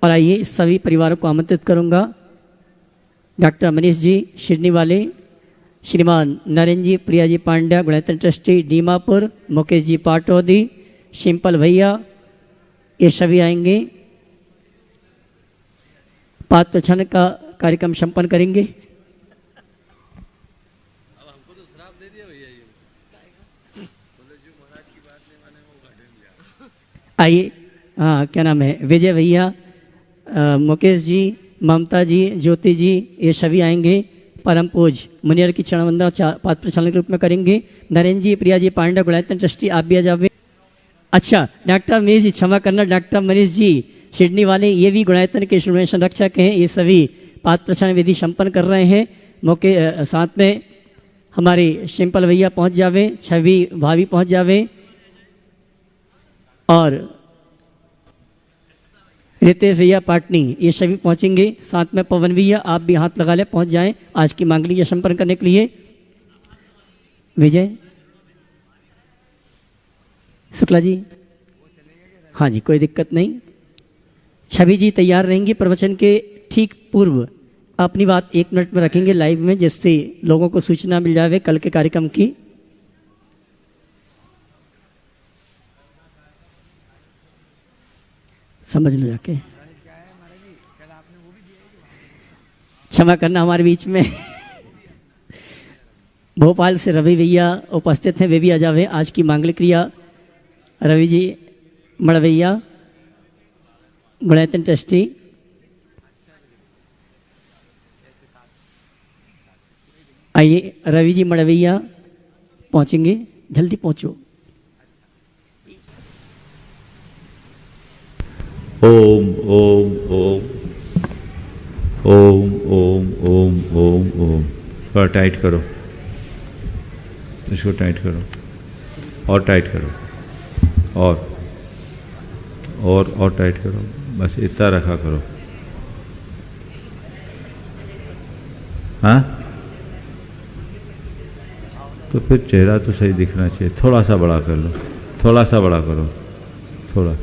और आइए सभी परिवारों को आमंत्रित करूंगा। डॉक्टर मनीष जी शिरनी वाले, श्रीमान नरेंद्र जी प्रिया जी पांड्या गुणायतन ट्रस्टी दीमापुर, मुकेश जी पाटौदी, सिंपल भैया, ये सभी आएंगे। पात्र क्षण का कार्यक्रम संपन्न करेंगे। आइए, हाँ क्या नाम है, विजय भैया, मुकेश जी, ममता जी, ज्योति जी, ये सभी आएंगे। परम पूज मुनियर की चरण वंदना पात्र प्रचालन के रूप में करेंगे। नरेंद्र जी प्रिया जी पांड्या गुणायतन ट्रस्टी आप भी आ जावे। अच्छा, डॉक्टर मनीष जी क्षमा करना, डॉक्टर मनीष जी सिडनी वाले, ये भी गुणायतन के स्टूडेंट संरक्षक हैं। ये सभी पात्र प्रचालन विधि संपन्न कर रहे हैं। मौके साथ में हमारे सिंपल भैया पहुंच जावे, छवि भाभी पहुंच जावे और रितेश भैया पाटनी, ये सभी पहुंचेंगे। साथ में पवन भैया आप भी हाथ लगा ले, पहुंच जाएं आज की मांगलिक संपन्न करने के लिए। विजय शुक्ला जी, हाँ जी कोई दिक्कत नहीं। छवि जी तैयार रहेंगी। प्रवचन के ठीक पूर्व अपनी बात 1 मिनट में रखेंगे लाइव में, जिससे लोगों को सूचना मिल जाए कल के कार्यक्रम की। समझ लो जाके, क्षमा करना हमारे बीच में भोपाल से रवि भैया उपस्थित हैं, वे भी आ जावे आज की मांगलिक क्रिया। रवि जी मड़वैया गुणायतन ट्रस्टी, आइए रवि जी मड़वैया पहुंचेंगे, जल्दी पहुंचो। ओम ओम ओम ओम ओम ओम ओम ओम। थोड़ा टाइट करो, इसको टाइट करो और टाइट करो और टाइट करो, बस इतना रखा करो। हाँ, तो फिर चेहरा तो सही दिखना चाहिए। थोड़ा सा बड़ा कर लो, थोड़ा सा बड़ा करो, थोड़ा।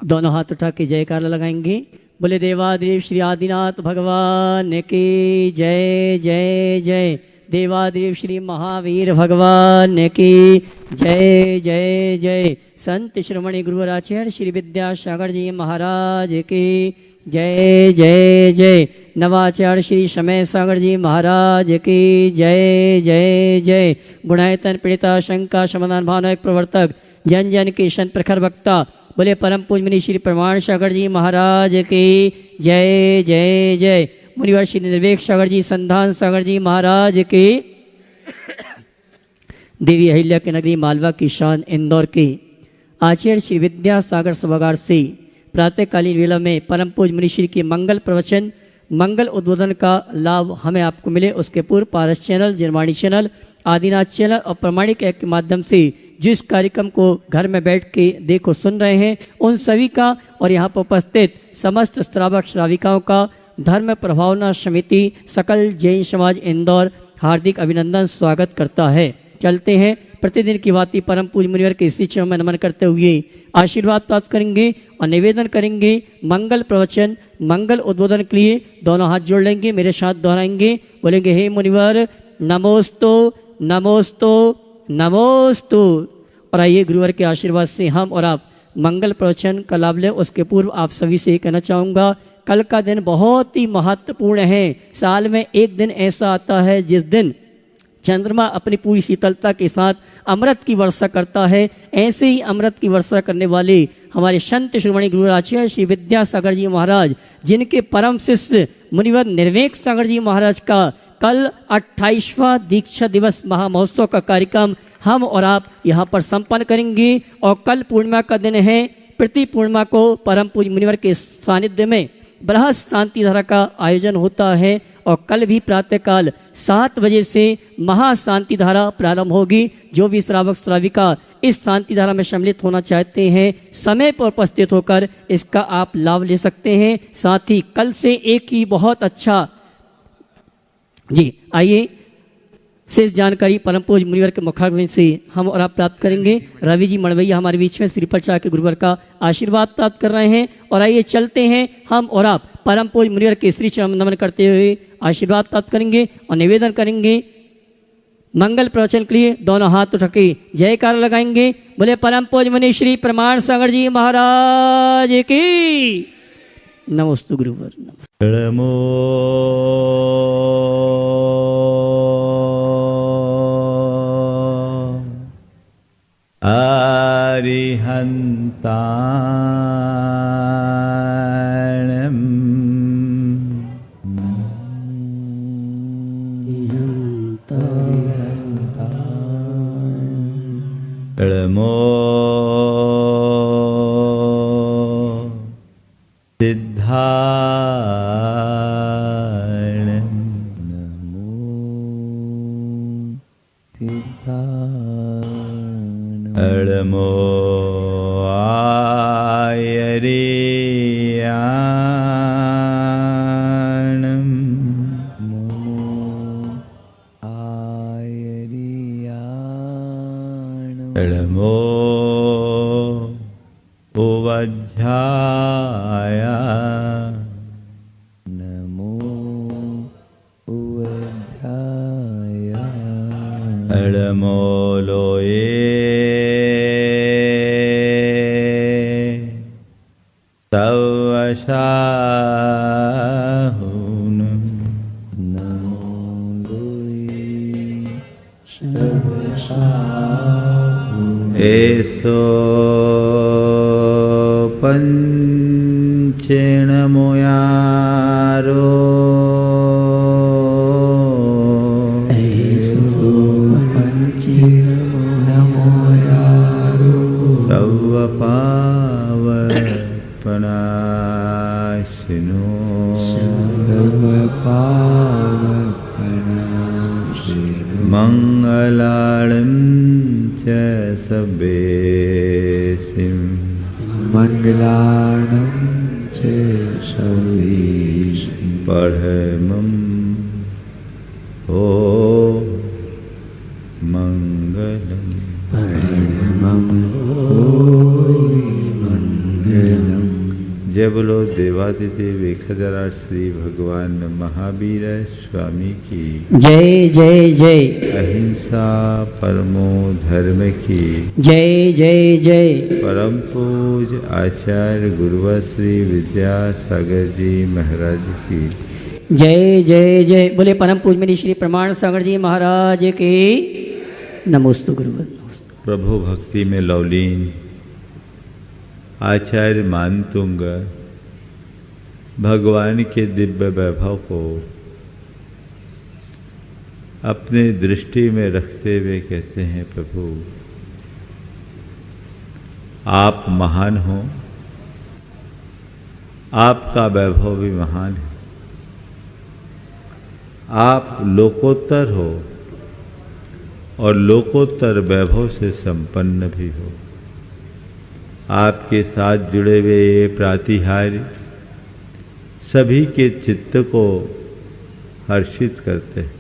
दोनों हाथ उठा के जयकारा लगाएंगे। बोले देवादेव श्री आदिनाथ भगवान की जय जय जय। देवादेव श्री महावीर भगवान की जय जय जय। संत श्रोमणी गुरुवराचार्य श्री विद्यासागर जी महाराज की जय जय जय। नवाचार्य श्री समय सागर जी महाराज की जय जय जय। गुणायतन पीड़िता शंका समाधान भावना प्रवर्तक जन जन के शन प्रखर वक्ता बोले परम पूज मुनि श्री प्रमाण सागर जी महाराज की जय जय जय। मुनिवर श्री निर्वेक सागर जी संधान सागर जी महाराज की। देवी अहिल्या के नगरी मालवा की शान इंदौर की आचार्य श्री विद्यासागर सभागार से प्रातःकालीन वेला में परम पूज मुनि श्री के मंगल प्रवचन मंगल उद्बोधन का लाभ हमें आपको मिले, उसके पूर्व पारस चैनल, जिरवाणी चैनल, आदिनाथ चैनल और प्रमाणिक ऐप के माध्यम से जिस कार्यक्रम को घर में बैठ के देखो सुन रहे हैं उन सभी का और यहाँ पर उपस्थित समस्त श्रावक श्राविकाओं का धर्म प्रभावना समिति सकल जैन समाज इंदौर हार्दिक अभिनंदन स्वागत करता है। चलते हैं प्रतिदिन की भांति परम पूज मुनिवर के इसी चरण में नमन करते हुए आशीर्वाद प्राप्त करेंगे और निवेदन करेंगे मंगल प्रवचन मंगल उद्बोधन के लिए दोनों हाथ जोड़ लेंगे, मेरे साथ दोहराएंगे, बोलेंगे हे मुनिवर नमोस्तु नमोस्तु नमोस्तु। और आइए गुरुवर के आशीर्वाद से हम और आप मंगल प्रवचन का लाभ लें। उसके पूर्व आप सभी से कहना चाहूँगा कल का दिन बहुत ही महत्वपूर्ण है। साल में एक दिन ऐसा आता है जिस दिन चंद्रमा अपनी पूरी शीतलता के साथ अमृत की वर्षा करता है। ऐसे ही अमृत की वर्षा करने वाले हमारे संत श्रोमणी गुरुराचार्य श्री विद्यासागर जी महाराज, जिनके परम शिष्य मुनिवर निर्वेक सागर जी महाराज का कल 28वां दीक्षा दिवस महामहोत्सव का कार्यक्रम हम और आप यहाँ पर संपन्न करेंगे। और कल पूर्णिमा का दिन है। प्रति पूर्णिमा को परम पूज्य मुनिवर के सानिध्य में बृहद शांति धारा का आयोजन होता है और कल भी प्रातःकाल 7 बजे से महाशांति धारा प्रारंभ होगी। जो भी श्रावक श्राविका इस शांति धारा में सम्मिलित होना चाहते हैं समय पर उपस्थित होकर इसका आप लाभ ले सकते हैं। साथ ही कल से एक ही बहुत अच्छा जी आइए शेष जानकारी परम पूज्य मुनिवर के मुखारविंद से हम और आप प्राप्त करेंगे। रवि जी मणवैया हमारे बीच में श्री प्रचार के गुरुवर का आशीर्वाद प्राप्त कर रहे हैं और आइए चलते हैं हम और आप परम पूज्य मुनिवर के श्री चरण नमन करते हुए आशीर्वाद प्राप्त करेंगे और निवेदन करेंगे। मंगल प्रवचन के लिए दोनों हाथ उठा के जयकार लगाएंगे। बोले परम पूज्य मुनि श्री प्रमाण सागर जी महाराज की नमोस्तु गुरुवर। नमो अरिहन्ताणं नमो सिद्धाणं नमो आयर्याणं नमो उवज्झाय नमो लोये सवशाहुनं एसो पंचेणमुयारो सर्वपावपनाशिनो मंगलां च सवेसिं मंगलानं च सवेसिं परमं ओ मंगलम् परमं ओ मंगलम्। जय बोलो देवादिदेव 1008 श्री भगवान महावीर स्वामी की जय जय जय। अहिंसा परमो धर्म की जय जय जय। परम पूज्य आचार्य गुरुवर श्री विद्यासागर जी महाराज की जय जय जय। बोले परम पूज्य मुनि श्री प्रमाण सागर जी महाराज के नमोस्तु गुरुवर। प्रभु भक्ति में लौलीन आचार्य मानतुंग भगवान के दिव्य वैभव को अपने दृष्टि में रखते हुए कहते हैं, प्रभु आप महान हो, आपका वैभव भी महान है, आप लोकोत्तर हो और लोकोत्तर वैभव से संपन्न भी हो। आपके साथ जुड़े हुए ये प्रातिहार्य सभी के चित्त को हर्षित करते हैं।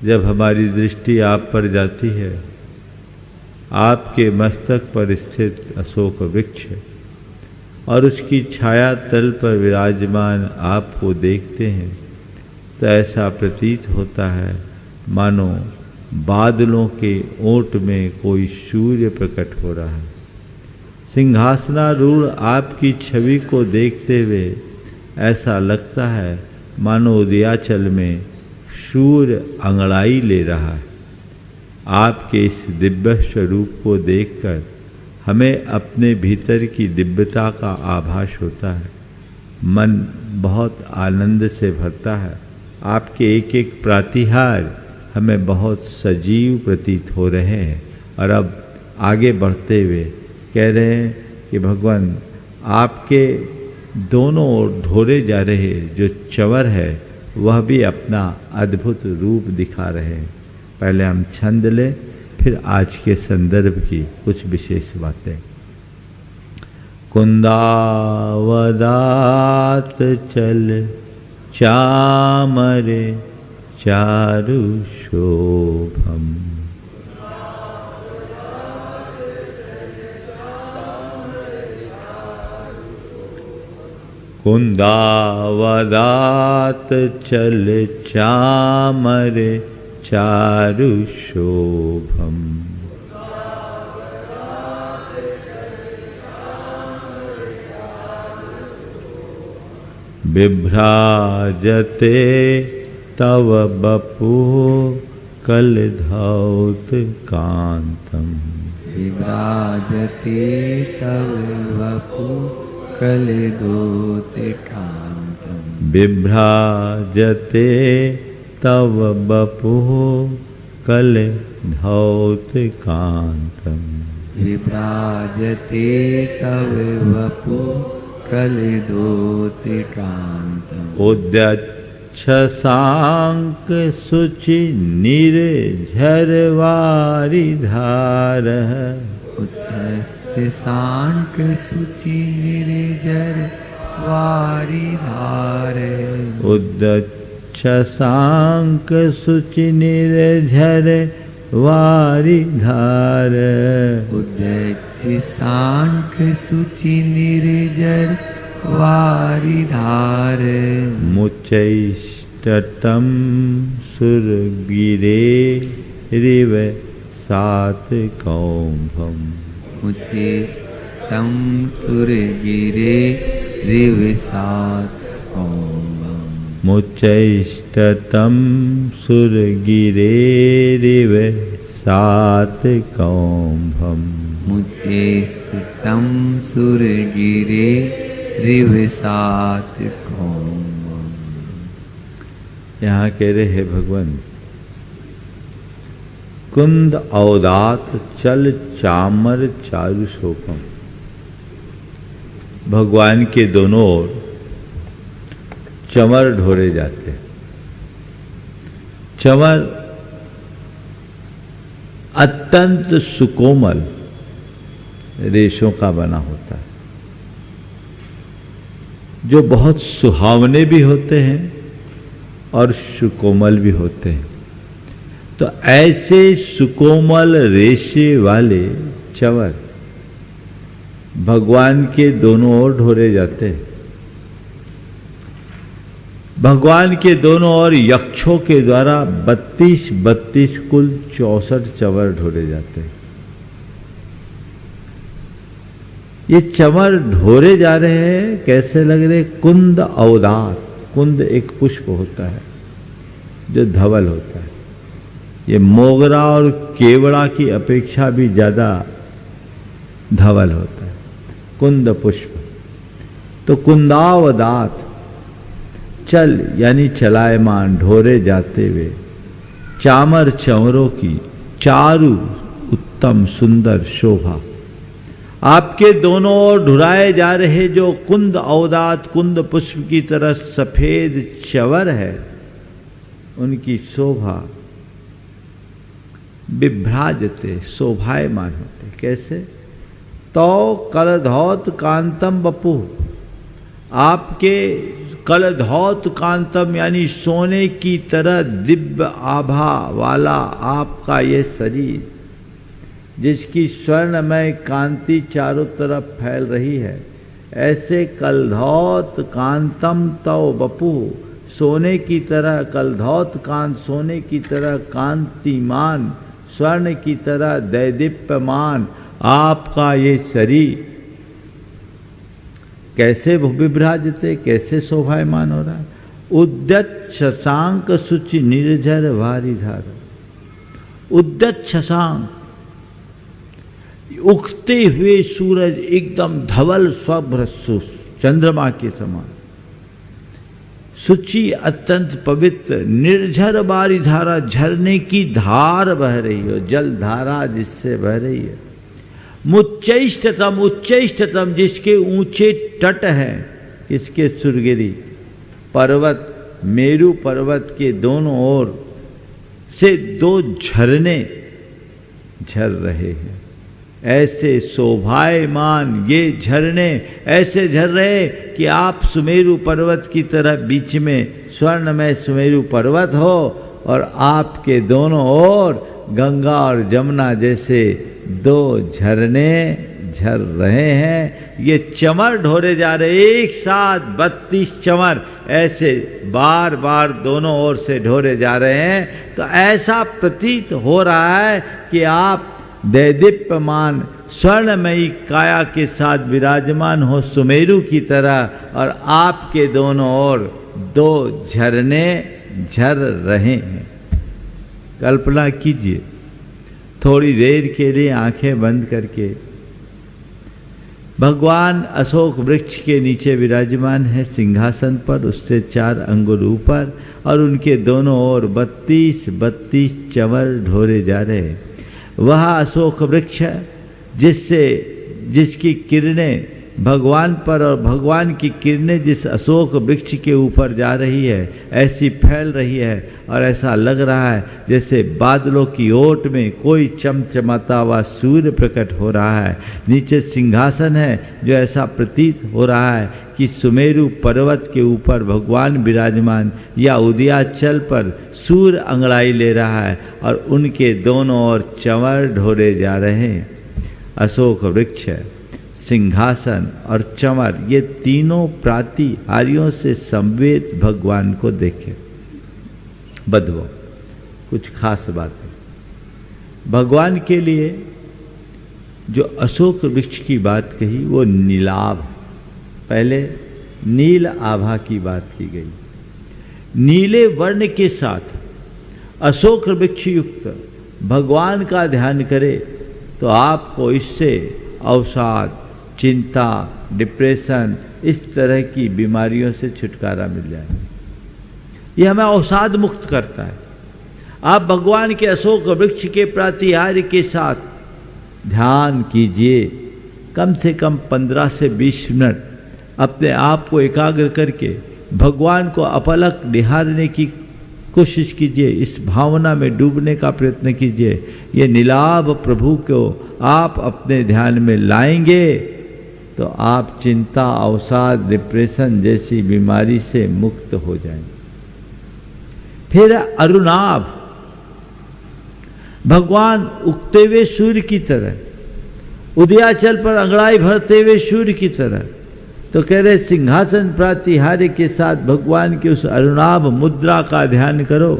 जब हमारी दृष्टि आप पर जाती है, आपके मस्तक पर स्थित अशोक वृक्ष और उसकी छाया तल पर विराजमान आपको देखते हैं तो ऐसा प्रतीत होता है मानो बादलों के ओट में कोई सूर्य प्रकट हो रहा है। सिंहासनारूढ़ आपकी छवि को देखते हुए ऐसा लगता है मानो उदयाचल में सूर्य अंगड़ाई ले रहा है। आपके इस दिव्य स्वरूप को देखकर हमें अपने भीतर की दिव्यता का आभास होता है, मन बहुत आनंद से भरता है। आपके एक एक प्रातिहार हमें बहुत सजीव प्रतीत हो रहे हैं। और अब आगे बढ़ते हुए कह रहे हैं कि भगवान आपके दोनों ओर ढोरे जा रहे जो चंवर है वह भी अपना अद्भुत रूप दिखा रहे हैं। पहले हम छंद लें, फिर आज के संदर्भ की कुछ विशेष बातें। कुंदावदात चल चामरे चारु शोभम। कुंदावदात चल चामर चारु शोभम। बिभ्राजते तव बपुः कलधौत कांतम। विभ्राजते तव वपुः कलधौतकांतम। बिभ्राजते तव बपुः कलधौतकांतम। विभ्राजते तव वपुः कलधौतकांतम। उद्यच्छसांक शुचि निर्झरवारि धारः। उद्यच्छसांक शुचि निर्झर वारिधार। उद्यच्छसांक शुचि निर्झर वारिधार। उद्यच्छसांक शुचि निर्झर वारिधार। मुचैष्टतम सुरगिरे रिव सात कौंभम। मुचैष्टतम सुरगिरे रिव सात कौंभम। मुचैष्टतम सुरगिरे रिव सात कौंभम। मुचैष्टतम सुरगिरे रिव सात कौंभम। यहाँ कह रहे हैं भगवान, कुंद अवदात चल चामर चारु शोभम। भगवान के दोनों ओर चमर ढोरे जाते हैं। चमर अत्यंत सुकोमल रेशों का बना होता है, जो बहुत सुहावने भी होते हैं और सुकोमल भी होते हैं। तो ऐसे सुकोमल रेशे वाले चंवर भगवान के दोनों ओर ढोरे जाते हैं। भगवान के दोनों ओर यक्षों के द्वारा 32 कुल 64 चंवर ढोरे जाते हैं। ये चंवर ढोरे जा रहे हैं, कैसे लग रहे? कुंद अवदात। कुंद एक पुष्प होता है जो धवल होता है। ये मोगरा और केवड़ा की अपेक्षा भी ज्यादा धवल होता है कुंद पुष्प। तो कुंदावदात चल यानी चलायमान, ढोरे जाते हुए चामर चंवरों की चारु उत्तम सुंदर शोभा। आपके दोनों ओर ढुराए जा रहे जो कुंद अवदात कुंद पुष्प की तरह सफेद चंवर है, उनकी शोभा बिभ्राजते शोभायमान होते। कैसे? तो कलधौत कांतम बपु, आपके कलधौत कांतम यानी सोने की तरह दिव्य आभा वाला आपका ये शरीर, जिसकी स्वर्णमय कांति चारों तरफ फैल रही है, ऐसे कलधौत कांतम तव बपु, सोने की तरह कलधौत कांत, सोने की तरह कांतिमान, स्वर्ण की तरह दैदीप्यमान आपका ये शरीर कैसे विभ्राजते, कैसे शोभायमान हो रहा है? उद्यत शशांक शुचि निर्झर वारिधार। उद्यत शशांक, उगते हुए सूरज एकदम धवल स्वभ्र चंद्रमा के समान, शुचि अत्यंत पवित्र, निर्झर बारी धारा, झरने की धार बह रही हो, जल धारा जिससे बह रही है। मुच्चैष्टतम, उच्चैष्टतम जिसके ऊंचे तट हैं, इसके सुरगिरी पर्वत, मेरु पर्वत के दोनों ओर से दो झरने झर रहे हैं। ऐसे शोभायमान ये झरने ऐसे झर रहे कि आप सुमेरु पर्वत की तरह बीच में स्वर्णमय सुमेरु पर्वत हो और आपके दोनों ओर गंगा और जमुना जैसे दो झरने झर रहे हैं। ये चमर ढोरे जा रहे, एक साथ 32 चमर ऐसे बार बार दोनों ओर से ढोरे जा रहे हैं। तो ऐसा प्रतीत हो रहा है कि आप दैदीप्यमान स्वर्णमयी काया के साथ विराजमान हो सुमेरु की तरह, और आपके दोनों ओर दो झरने झर रहे हैं। कल्पना कीजिए, थोड़ी देर के लिए आंखें बंद करके भगवान अशोक वृक्ष के नीचे विराजमान है सिंहासन पर, उससे 4 अंगुल ऊपर, और उनके दोनों ओर 32 चंवर ढोरे जा रहे हैं। वह अशोक वृक्ष है जिसकी किरणें भगवान पर और भगवान की किरणें जिस अशोक वृक्ष के ऊपर जा रही है, ऐसी फैल रही है, और ऐसा लग रहा है जैसे बादलों की ओट में कोई चमचमाता हुआ सूर्य प्रकट हो रहा है। नीचे सिंहासन है जो ऐसा प्रतीत हो रहा है कि सुमेरु पर्वत के ऊपर भगवान विराजमान, या उदयाचल पर सूर्य अंगड़ाई ले रहा है, और उनके दोनों ओर चंवर ढोरे जा रहे हैं। अशोक वृक्ष है, सिंहासन और चंवर, ये तीनों प्रातिहार्यों से संवेद भगवान को देखे। बदबो कुछ खास बातें भगवान के लिए जो अशोक वृक्ष की बात कही वो नीलाभ, पहले नील आभा की बात की गई। नीले वर्ण के साथ अशोक वृक्ष युक्त भगवान का ध्यान करे तो आपको इससे अवसाद, चिंता, डिप्रेशन, इस तरह की बीमारियों से छुटकारा मिल जाएगा। यह हमें अवसाद मुक्त करता है। आप भगवान के अशोक वृक्ष के प्रातिहार्य के साथ ध्यान कीजिए, कम से कम 15 से 20 मिनट अपने आप को एकाग्र करके भगवान को अपलक निहारने की कोशिश कीजिए, इस भावना में डूबने का प्रयत्न कीजिए। ये नीलाभ प्रभु को आप अपने ध्यान में लाएंगे तो आप चिंता, अवसाद, डिप्रेशन जैसी बीमारी से मुक्त हो जाएंगे। फिर अरुणाभ, भगवान उगते हुए सूर्य की तरह, उदयाचल पर अंगड़ाई भरते हुए सूर्य की तरह। तो कह रहे सिंहासन प्रातिहार्य के साथ भगवान की उस अरुणाभ मुद्रा का ध्यान करो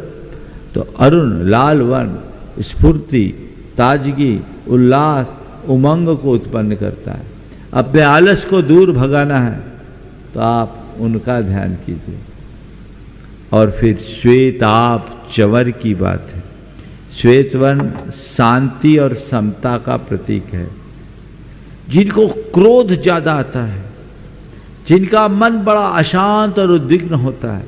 तो अरुण लाल वर्ण स्फूर्ति, ताजगी, उल्लास, उमंग को उत्पन्न करता है। अपने आलस को दूर भगाना है तो आप उनका ध्यान कीजिए। और फिर श्वेताभ चंवर की बात है। श्वेत वर्ण शांति और समता का प्रतीक है। जिनको क्रोध ज्यादा आता है, जिनका मन बड़ा अशांत और उद्विग्न होता है,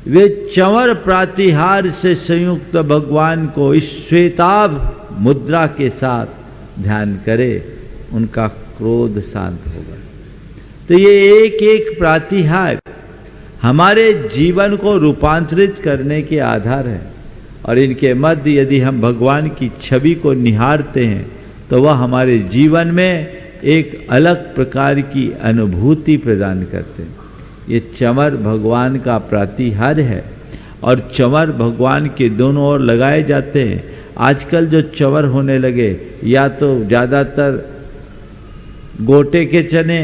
वे चंवर प्रातिहार्य से संयुक्त भगवान को इस श्वेताभ मुद्रा के साथ ध्यान करे, उनका क्रोध शांत होगा। तो ये एक एक प्रातिहार्य हमारे जीवन को रूपांतरित करने के आधार है, और इनके मध्य यदि हम भगवान की छवि को निहारते हैं तो वह हमारे जीवन में एक अलग प्रकार की अनुभूति प्रदान करते हैं। ये चंवर भगवान का प्रातिहार्य है, और चंवर भगवान के दोनों ओर लगाए जाते हैं। आजकल जो चंवर होने लगे, या तो ज़्यादातर गोटे के चने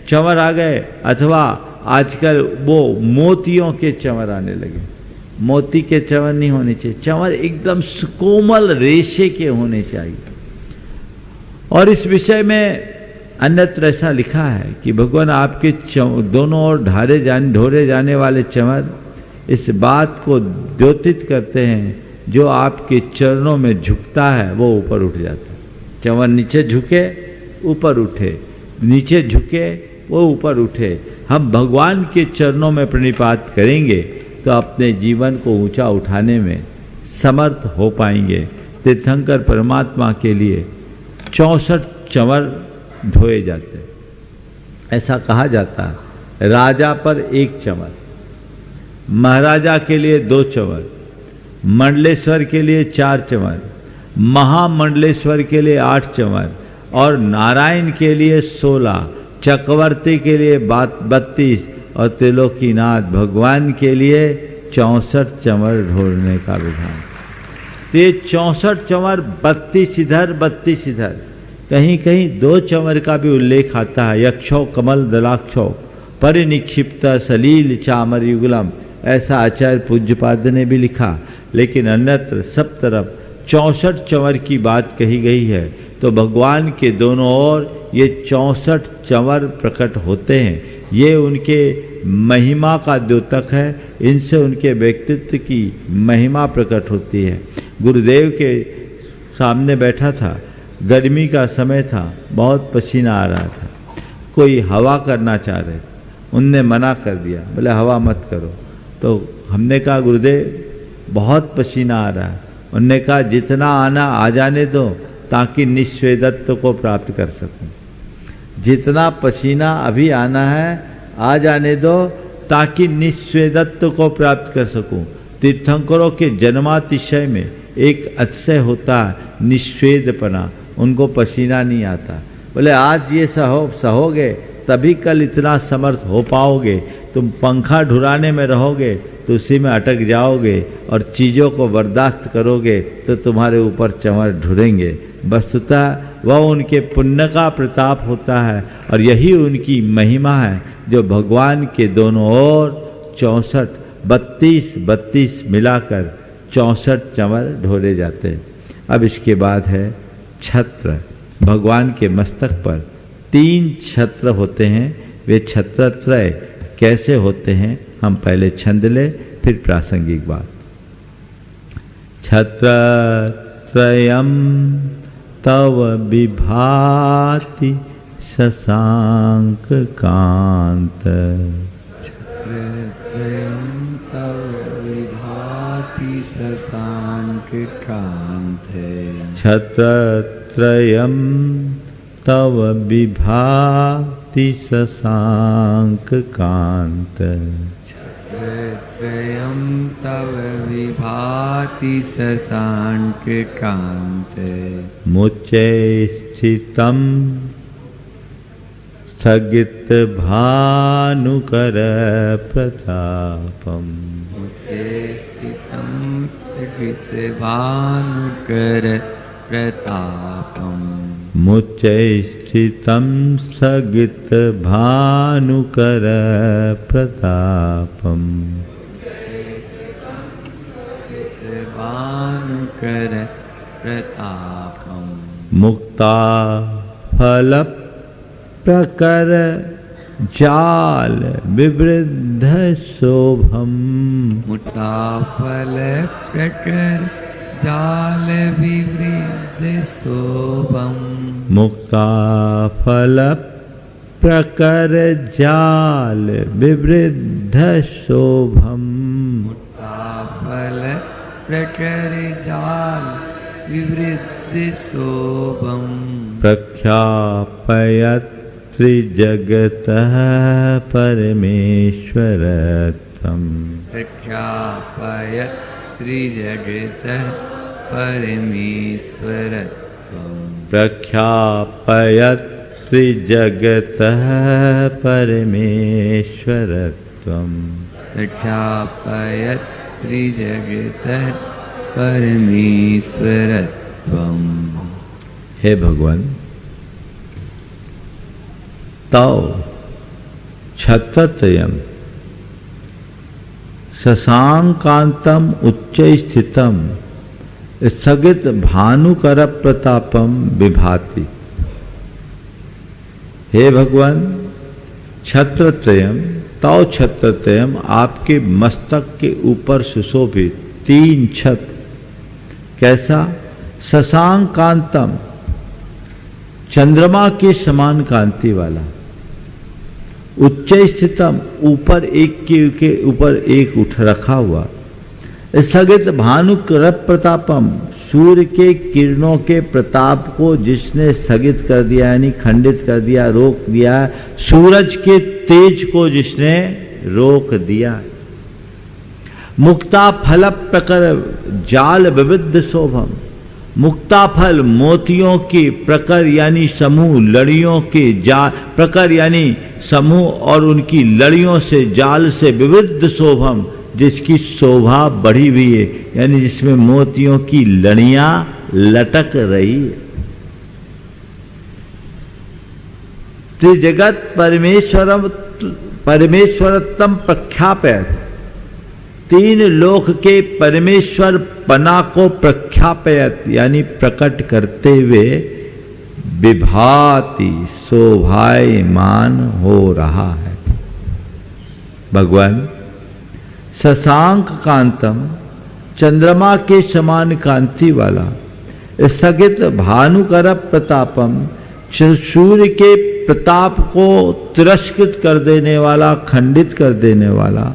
चंवर आ गए, अथवा आजकल वो मोतियों के चंवर आने लगे। मोती के चंवर नहीं होने चाहिए, चंवर एकदम कोमल रेशे के होने चाहिए। और इस विषय में अन्यत्र ऐसा लिखा है कि भगवान आपके दोनों ओर ढोरे जाने वाले चंवर इस बात को द्योतित करते हैं, जो आपके चरणों में झुकता है वो ऊपर उठ जाता है। चंवर नीचे झुके ऊपर उठे, नीचे झुके वो ऊपर उठे। हम भगवान के चरणों में प्रणिपात करेंगे तो अपने जीवन को ऊंचा उठाने में समर्थ हो पाएंगे। तीर्थंकर परमात्मा के लिए 64 चंवर ढोए जाते हैं। ऐसा कहा जाता है, राजा पर 1 चंवर, महाराजा के लिए 2 चंवर, मंडलेश्वर के लिए 4 चंवर, महामंडलेश्वर के लिए 8 चंवर, और नारायण के लिए 16, चक्रवर्ती के लिए 32, और त्रिलोकीनाथ भगवान के लिए 64 चंवर ढोलने का विधान। तो ये 64 चंवर 32 इधर 32 इधर, कहीं कहीं 2 चंवर का भी उल्लेख आता है। यक्षो कमल दलाक्षो परिनिक्षिप्त सलील चामर युगलम, ऐसा आचार्य पूज्यपाद ने भी लिखा। लेकिन अन्यत्र सब तरफ 64 चंवर की बात कही गई है। तो भगवान के दोनों ओर ये 64 चंवर प्रकट होते हैं। ये उनके महिमा का द्योतक है, इनसे उनके व्यक्तित्व की महिमा प्रकट होती है। गुरुदेव के सामने बैठा था, गर्मी का समय था, बहुत पसीना आ रहा था। कोई हवा करना चाह रहे, उनने मना कर दिया, बोले हवा मत करो। तो हमने कहा गुरुदेव बहुत पसीना आ रहा है। उनने कहा जितना आना आ जाने दो ताकि निस्वेदत्व को प्राप्त कर सकूं। जितना पसीना अभी आना है आ जाने दो ताकि निस्वेदत्व को प्राप्त कर सकूं। तीर्थंकरों के जन्मातिशय में एक अतिशय होता है निस्वेदपना, उनको पसीना नहीं आता। बोले आज ये सहोगे तभी कल इतना समर्थ हो पाओगे। तुम पंखा ढुराने में रहोगे तो उसी में अटक जाओगे, और चीज़ों को बर्दाश्त करोगे तो तुम्हारे ऊपर चंवर ढुरेंगे। वस्तुतः वह उनके पुण्य का प्रताप होता है, और यही उनकी महिमा है जो भगवान के दोनों ओर 64 32 मिलाकर 64 चंवर ढोले जाते हैं। अब इसके बाद है छत्र। भगवान के मस्तक पर 3 छत्र होते हैं। वे छत्रत्रय कैसे होते हैं, हम पहले छंद ले फिर प्रासंगिक बात। छत्रत्रयम् तव विभाति शशांक कांत, छत्रत्रयम् तव विभाति शशांक कांत, छत्रत्रयम् तव विभाति शशांक कांत, छत्रत्रयम् तव विभाति शशांक कांत, मुच्चे स्थितम् स्थगित भानुकर प्रतापम्, मुच्चे स्थितम् स्थगित भानुकर प्रतापम्, मुच्चे स्थितं स्थगित भानुकर प्रतापम्, भानुकर प्रतापम्, मुक्ता फल प्रकर जाल विवृद्ध शोभम, मुक्ता फल प्रकर जाल विवृद्ध शोभम, मुक्ता फल प्रकर जाल विवृद्ध शोभम, मुक्ता फल प्रकर जाल विवृद्ध शोभम, प्रख्यापयत् त्रिजगतः परमेश्वरत्वम्, प्रख्यापयत् त्रिजगतः परमेश्वरत्वम्, प्रख्यापयत् त्रिजगतः परमेश्वरत्वम्, प्रख्यापयत् त्रिजगतः परमेश्वरत्वम्। हे भगवान, तौ छत्रत्रयम् शशांकांतम उच्च स्थितम स्थगित भानुकर प्रतापम विभाति। हे भगवान, छत्रत्रयम् तौ छत्रत्रयम् आपके मस्तक के ऊपर सुशोभित 3 छत्र। कैसा? शशांकांतम, चंद्रमा के समान कांति वाला। उच्च स्थितम, ऊपर एक के ऊपर एक उठ रखा हुआ। स्थगित भानुकर प्रतापम, सूर्य के किरणों के प्रताप को जिसने स्थगित कर दिया, यानी खंडित कर दिया, रोक दिया। सूरज के तेज को जिसने रोक दिया। मुक्ता फल प्रकर जाल विविध शोभम, मुक्ता फल मोतियों के प्रकर यानी समूह, लड़ियों के जाल, प्रकर यानी समूह और उनकी लड़ियों से, जाल से विविध शोभम, जिसकी शोभा बढ़ी हुई है, यानी जिसमें मोतियों की लड़ियां लटक रही है। त्रिजगत परमेश्वरत्तम प्रख्यापयत, तीन लोक के परमेश्वर पना को प्रख्यापयत यानी प्रकट करते हुए विभाति शोभायमान हो रहा है। भगवान शशांक कांतम, चंद्रमा के समान कांति वाला, स्थगित भानुकर प्रतापम, सूर्य के प्रताप को तिरस्कृत कर देने वाला, खंडित कर देने वाला,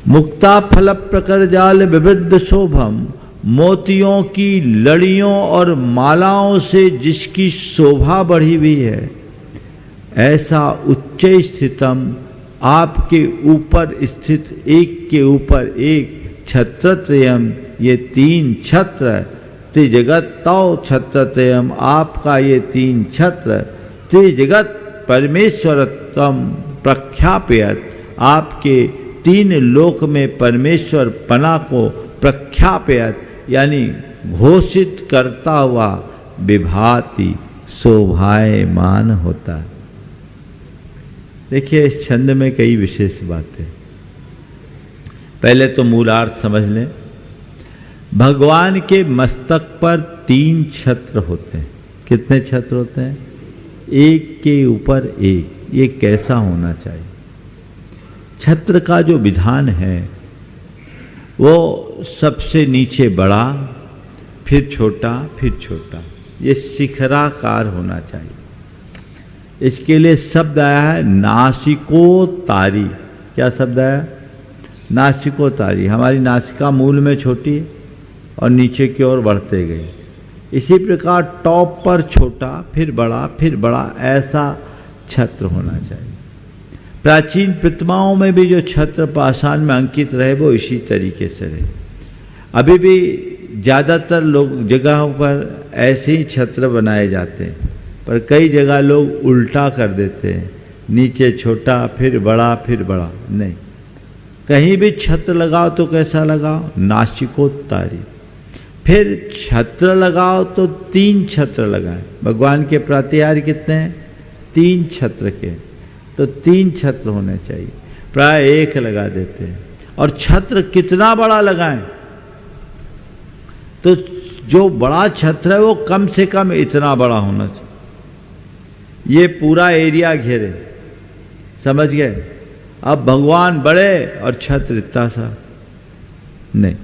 मुक्ता फल प्रकर जाल विविध शोभम, मोतियों की लड़ियों और मालाओं से जिसकी शोभा बढ़ी हुई है, ऐसा उच्च स्थितम, आपके ऊपर स्थित एक के ऊपर एक छत्रत्रयम, ये तीन छत्र, त्रिजगत तौ छत्रत्रयम, आपका ये तीन छत्र, त्रिजगत परमेश्वरत्वम प्रख्यापयत, आपके तीन लोक में परमेश्वर पना को प्रख्यापयत यानी घोषित करता हुआ विभाति शोभायमान होता है। देखिए इस छंद में कई विशेष बातें। पहले तो मूलार्थ समझ लें। भगवान के मस्तक पर तीन छत्र होते हैं। कितने छत्र होते हैं? एक के ऊपर एक। ये कैसा होना चाहिए? छत्र का जो विधान है वो सबसे नीचे बड़ा, फिर छोटा, फिर छोटा, ये शिखराकार होना चाहिए। इसके लिए शब्द आया है नासिकोतारी। क्या शब्द आया? नासिकोतारी। हमारी नासिका मूल में छोटी और नीचे की ओर बढ़ते गए। इसी प्रकार टॉप पर छोटा, फिर बड़ा, फिर बड़ा, ऐसा छत्र होना चाहिए। प्राचीन प्रतिमाओं में भी जो छत्र पाषाण में अंकित रहे वो इसी तरीके से रहे। अभी भी ज़्यादातर लोग जगहों पर ऐसे ही छत्र बनाए जाते हैं, पर कई जगह लोग उल्टा कर देते हैं, नीचे छोटा फिर बड़ा फिर बड़ा। नहीं, कहीं भी छत्र लगाओ तो कैसा लगाओ? नासिकोत्तारी। फिर छत्र लगाओ तो तीन छत्र लगाएं। भगवान के प्रातिहार्य कितने हैं? तीन छत्र के, तो तीन छत्र होने चाहिए। प्राय एक लगा देते हैं। और छत्र कितना बड़ा लगाएं? तो जो बड़ा छत्र है वो कम से कम इतना बड़ा होना चाहिए, ये पूरा एरिया घेरे। समझ गए? अब भगवान बड़े और छत्र इतना सा नहीं।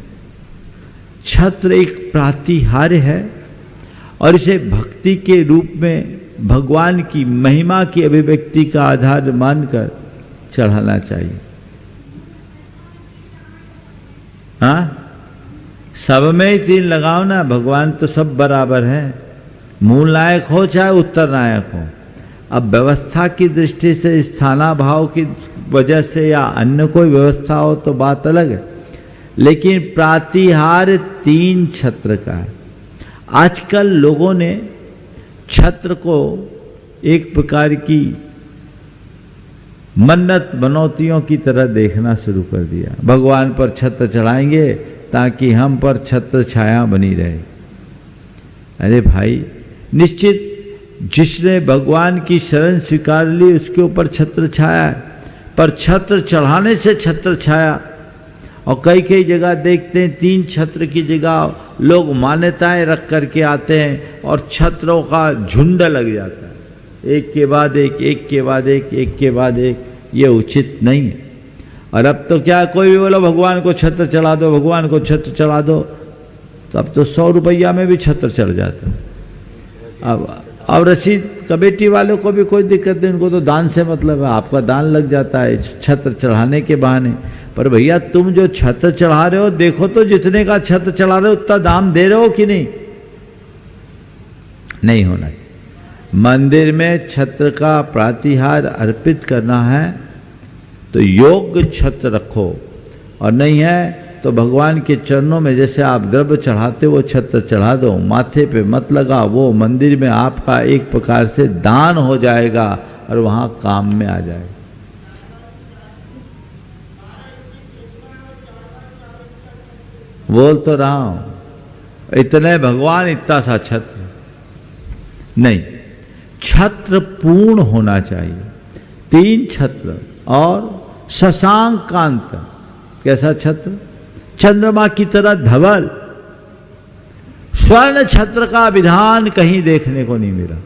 छत्र एक प्रातिहार्य है और इसे भक्ति के रूप में भगवान की महिमा की अभिव्यक्ति का आधार मानकर चढ़ाना चाहिए। हाँ, सब में ही तीन लगाओ ना। भगवान तो सब बराबर हैं, मूल नायक हो चाहे उत्तर नायक हो। अब व्यवस्था की दृष्टि से, स्थानाभाव की वजह से या अन्य कोई व्यवस्था हो तो बात अलग है, लेकिन प्रातिहार्य तीन छत्र का है। आजकल लोगों ने छत्र को एक प्रकार की मन्नत मनौतियों की तरह देखना शुरू कर दिया। भगवान पर छत्र चढ़ाएंगे ताकि हम पर छत्र छाया बनी रहे। अरे भाई, निश्चित जिसने भगवान की शरण स्वीकार ली उसके ऊपर छत्र छाया है, पर छत्र चढ़ाने से छत्र छाया। और कई कई जगह देखते हैं तीन छत्र की जगह लोग मान्यताएं रख करके आते हैं और छत्रों का झुंड लग जाता है, एक के बाद एक, एक के बाद एक, एक के बाद एक। ये उचित नहीं है। और अब तो क्या, कोई भी बोलो भगवान को छत्र चढ़ा दो, भगवान को छत्र चढ़ा दो, तो अब तो 100 रुपया में भी छत्र चढ़ जाता है। अब रसीद कमेटी वालों को भी कोई दिक्कत नहीं, उनको तो दान से मतलब है, आपका दान लग जाता है छत्र चढ़ाने के बहाने। पर भैया तुम जो छत्र चढ़ा रहे हो, देखो तो जितने का छत्र चढ़ा रहे हो उतना दाम दे रहे हो कि नहीं? नहीं होना चाहिए। मंदिर में छत्र का प्रातिहार्य अर्पित करना है तो योग्य छत्र रखो, और नहीं है तो भगवान के चरणों में जैसे आप द्रव्य चढ़ाते वो छत्र चढ़ा दो। माथे पे मत लगा, वो मंदिर में आपका एक प्रकार से दान हो जाएगा और वहाँ काम में आ जाएगा। बोल तो रहा हूं, इतने भगवान इतना सा छत्र नहीं, छत्र पूर्ण होना चाहिए। 3 छत्र और शशांक कांत, कैसा छत्र? चंद्रमा की तरह धवल। स्वर्ण छत्र का विधान कहीं देखने को नहीं मिला।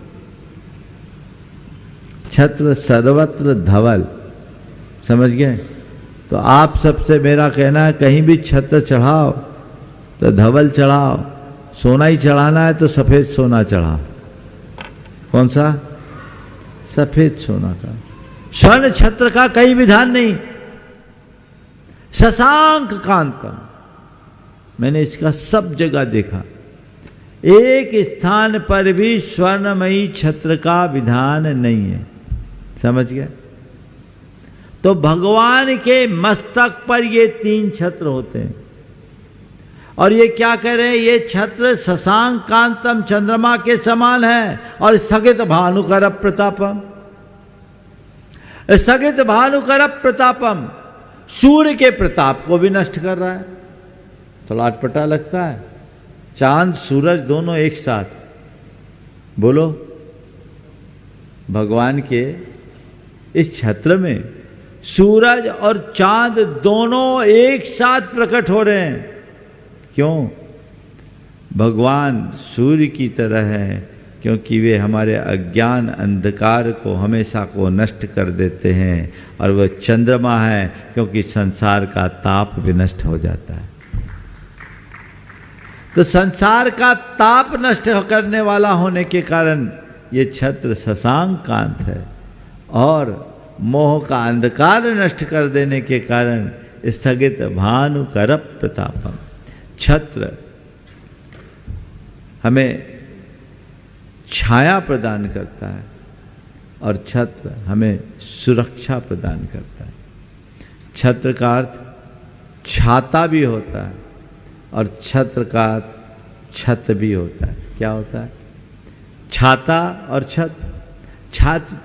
छत्र सर्वत्र धवल, समझ गए? तो आप सबसे मेरा कहना है, कहीं भी छत्र चढ़ाओ तो धवल चढ़ाओ, सोना ही चढ़ाना है तो सफेद सोना चढ़ाओ। कौन सा? सफेद सोना का। स्वर्ण छत्र का कहीं विधान नहीं। शशांक कांतम, मैंने इसका सब जगह देखा, एक स्थान पर भी स्वर्णमयी छत्र का विधान नहीं है। समझ गए? तो भगवान के मस्तक पर ये 3 छत्र होते हैं। और ये क्या कह रहे हैं? ये छत्र शशांक कांतम, चंद्रमा के समान है। और स्थगित भानुकर प्रतापम, स्थगित भानुकर प्रतापम, सूर्य के प्रताप को भी नष्ट कर रहा है। थोड़ा अटपटा लगता है, चांद सूरज दोनों एक साथ। बोलो, भगवान के इस छत्र में सूरज और चांद दोनों एक साथ प्रकट हो रहे हैं। क्यों? भगवान सूर्य की तरह है, क्योंकि वे हमारे अज्ञान अंधकार को हमेशा को नष्ट कर देते हैं। और वह चंद्रमा है, क्योंकि संसार का ताप विनष्ट हो जाता है। तो संसार का ताप नष्ट करने वाला होने के कारण ये छत्र शशांक कांत है। और मोह का अंधकार नष्ट कर देने के कारण स्थगित भानुकर प्रतापम, छत्र हमें छाया प्रदान करता है और छत्र हमें सुरक्षा प्रदान करता है। छत्र का अर्थ छाता भी होता है और छत्र का अर्थ छत भी होता है। क्या होता है? छाता और छत।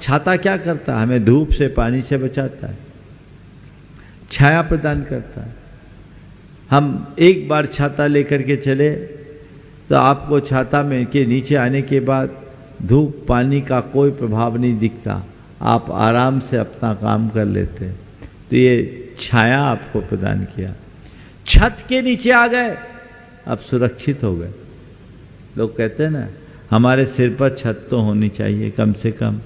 छाता क्या करता है? हमें धूप से, पानी से बचाता है, छाया प्रदान करता है। हम एक बार छाता लेकर के चले तो आपको छाता में के नीचे आने के बाद धूप पानी का कोई प्रभाव नहीं दिखता, आप आराम से अपना काम कर लेते। तो ये छाया आपको प्रदान किया। छत के नीचे आ गए, अब सुरक्षित हो गए। लोग कहते हैं ना, हमारे सिर पर छत तो होनी चाहिए कम से कम।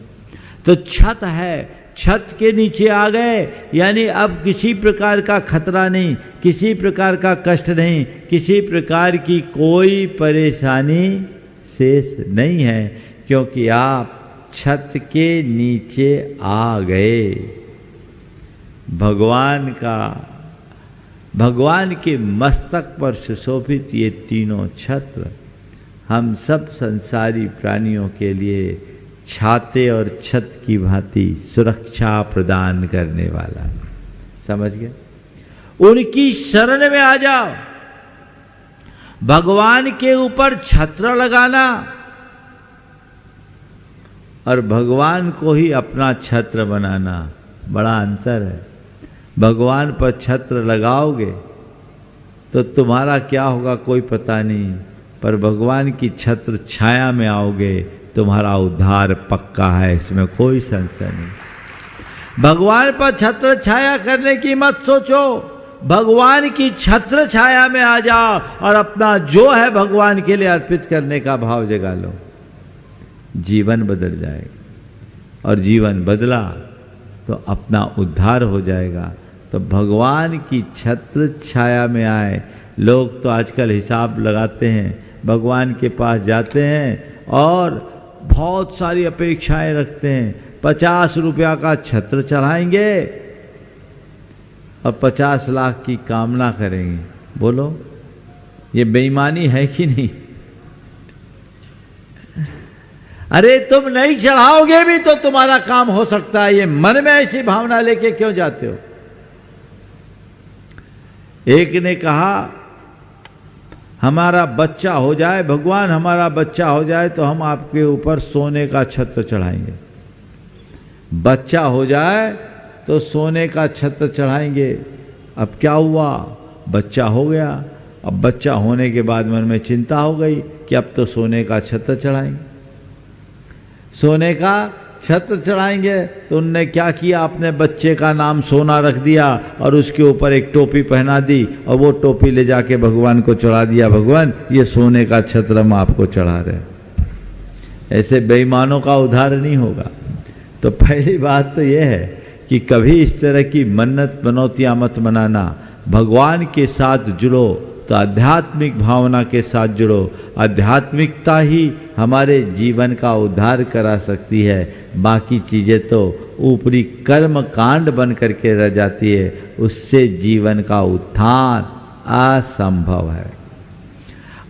तो छत है, छत के नीचे आ गए, यानी अब किसी प्रकार का खतरा नहीं, किसी प्रकार का कष्ट नहीं, किसी प्रकार की कोई परेशानी शेष नहीं है, क्योंकि आप छत के नीचे आ गए। भगवान के मस्तक पर सुशोभित ये तीनों छत्र हम सब संसारी प्राणियों के लिए छाते और छत की भांति सुरक्षा प्रदान करने वाला है। समझ गए? उनकी शरण में आ जाओ। भगवान के ऊपर छत्र लगाना और भगवान को ही अपना छत्र बनाना, बड़ा अंतर है। भगवान पर छत्र लगाओगे तो तुम्हारा क्या होगा कोई पता नहीं, पर भगवान की छत्र छाया में आओगे, तुम्हारा उद्धार पक्का है, इसमें कोई संशय नहीं। भगवान पर छत्र छाया करने की मत सोचो, भगवान की छत्र छाया में आ जाओ और अपना जो है भगवान के लिए अर्पित करने का भाव जगा लो। जीवन बदल जाएगा और जीवन बदला तो अपना उद्धार हो जाएगा। तो भगवान की छत्र छाया में आए। लोग तो आजकल हिसाब लगाते हैं, भगवान के पास जाते हैं और बहुत सारी अपेक्षाएं रखते हैं। 50 रुपया का छत्र चढ़ाएंगे और 50 लाख की कामना करेंगे। बोलो, ये बेईमानी है कि नहीं? अरे तुम नहीं चढ़ाओगे भी तो तुम्हारा काम हो सकता है। ये मन में ऐसी भावना लेके क्यों जाते हो? एक ने कहा, हमारा बच्चा हो जाए, भगवान हमारा बच्चा हो जाए तो हम आपके ऊपर सोने का छत्र चढ़ाएंगे। बच्चा हो जाए तो सोने का छत्र चढ़ाएंगे। अब क्या हुआ? बच्चा हो गया, अब बच्चा होने के बाद मन में चिंता हो गई कि अब तो सोने का छत्र चढ़ाएंगे, सोने का छत्र चढ़ाएंगे। तो उनने क्या किया, अपने बच्चे का नाम सोना रख दिया और उसके ऊपर एक टोपी पहना दी और वो टोपी ले जाके भगवान को चढ़ा दिया, भगवान ये सोने का छत्र हम आपको चढ़ा रहे हैं। ऐसे बेईमानों का उद्धार नहीं होगा। तो पहली बात तो यह है कि कभी इस तरह की मन्नत मनौतियाँ मत मनाना। भगवान के साथ जुड़ो तो आध्यात्मिक भावना के साथ जुड़ो। आध्यात्मिकता ही हमारे जीवन का उद्धार करा सकती है। बाकी चीज़ें तो ऊपरी कर्म कांड बन करके रह जाती है, उससे जीवन का उत्थान असंभव है।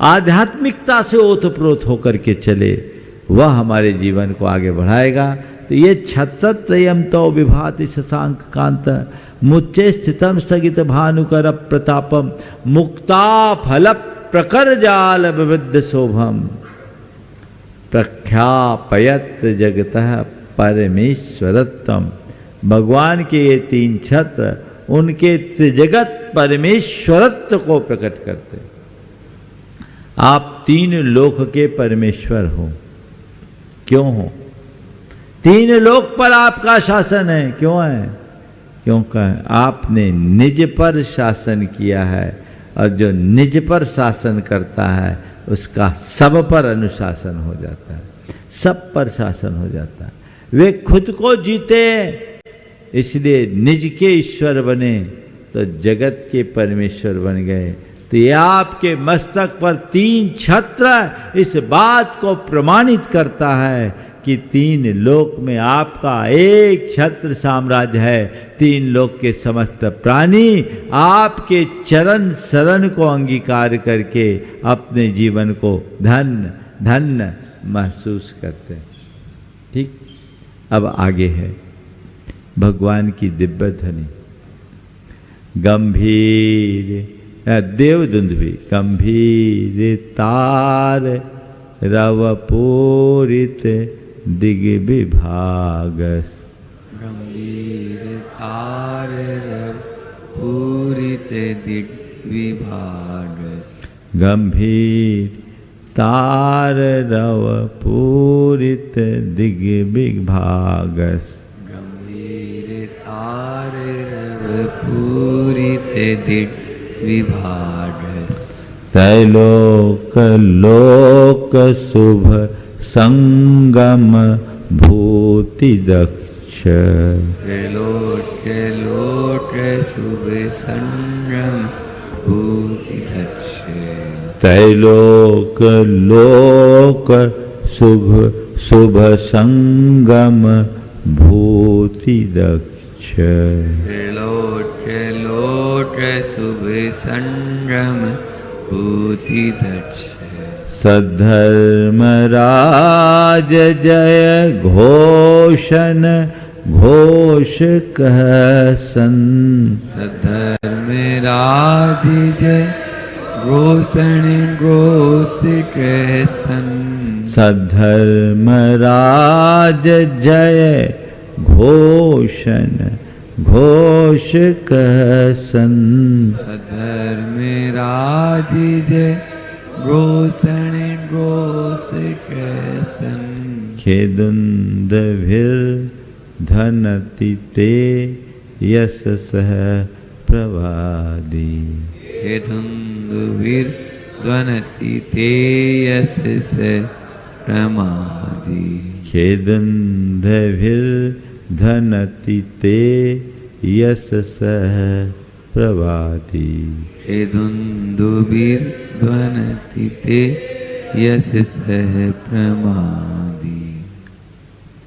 आध्यात्मिकता से ओतप्रोत होकर के चले, वह हमारे जीवन को आगे बढ़ाएगा। तो ये छत्रत्रयम तो विभाति शशांक कांत मुच्चे स्थितम स्थगित भानुकर प्रतापम मुक्ता फल प्रकर जाल विवृद्ध शोभम प्रख्यापयत जगतः परमेश्वरत्वम। भगवान के ये तीन छत्र उनके त्रिजगत परमेश्वरत्व को प्रकट करते। आप तीन लोक के परमेश्वर हो। क्यों हो? तीन लोक पर आपका शासन है। क्यों है? क्योंकि आपने निज पर शासन किया है, और जो निज पर शासन करता है उसका सब पर अनुशासन हो जाता है, सब पर शासन हो जाता है। वे खुद को जीते, इसलिए निज के ईश्वर बने तो जगत के परमेश्वर बन गए। तो ये आपके मस्तक पर तीन छत्र इस बात को प्रमाणित करता है कि तीन लोक में आपका एक छत्र साम्राज्य है। तीन लोक के समस्त प्राणी आपके चरण शरण को अंगीकार करके अपने जीवन को धन्य धन्य महसूस करते हैं। ठीक, अब आगे है भगवान की दिव्य ध्वनि। गंभीर देवदुंदुभि गंभीर तार रवपूरित दिग्विभागस। गंभीर तार पूरित दिग्विभागस। गंभीर तार रवपूरित दिग्विभागस। गंभीर तार रवपूरित दिग्विभागस। त्रैलोक लोक शुभ संगम भूति दक्ष। त्रिलोक लोक शुभ संगम भूति दक्ष। त्रैलोक लोक शुभ संगम भूति दक्ष। त्रिलोक लोक शुभ संगम भूति दक्ष। सद्धर्मराज जय घोषण घोष कह सन। सद्धर्मराज जय घोषण घोष कह सन। सद्धर्मराज जय घोषण घोष कह सन। सद्धर्मराज जय घोषण घोष कैसन। खेदुंदभिर धनति ते यश सह प्रवादी। खेदुंदभिर ध्वनति ते यश सह प्रमादी। खेदुंदभिर धनति ते यश सह प्रवादी। खेदुंदुभिर ध्वनति ते यश सह प्रमादी।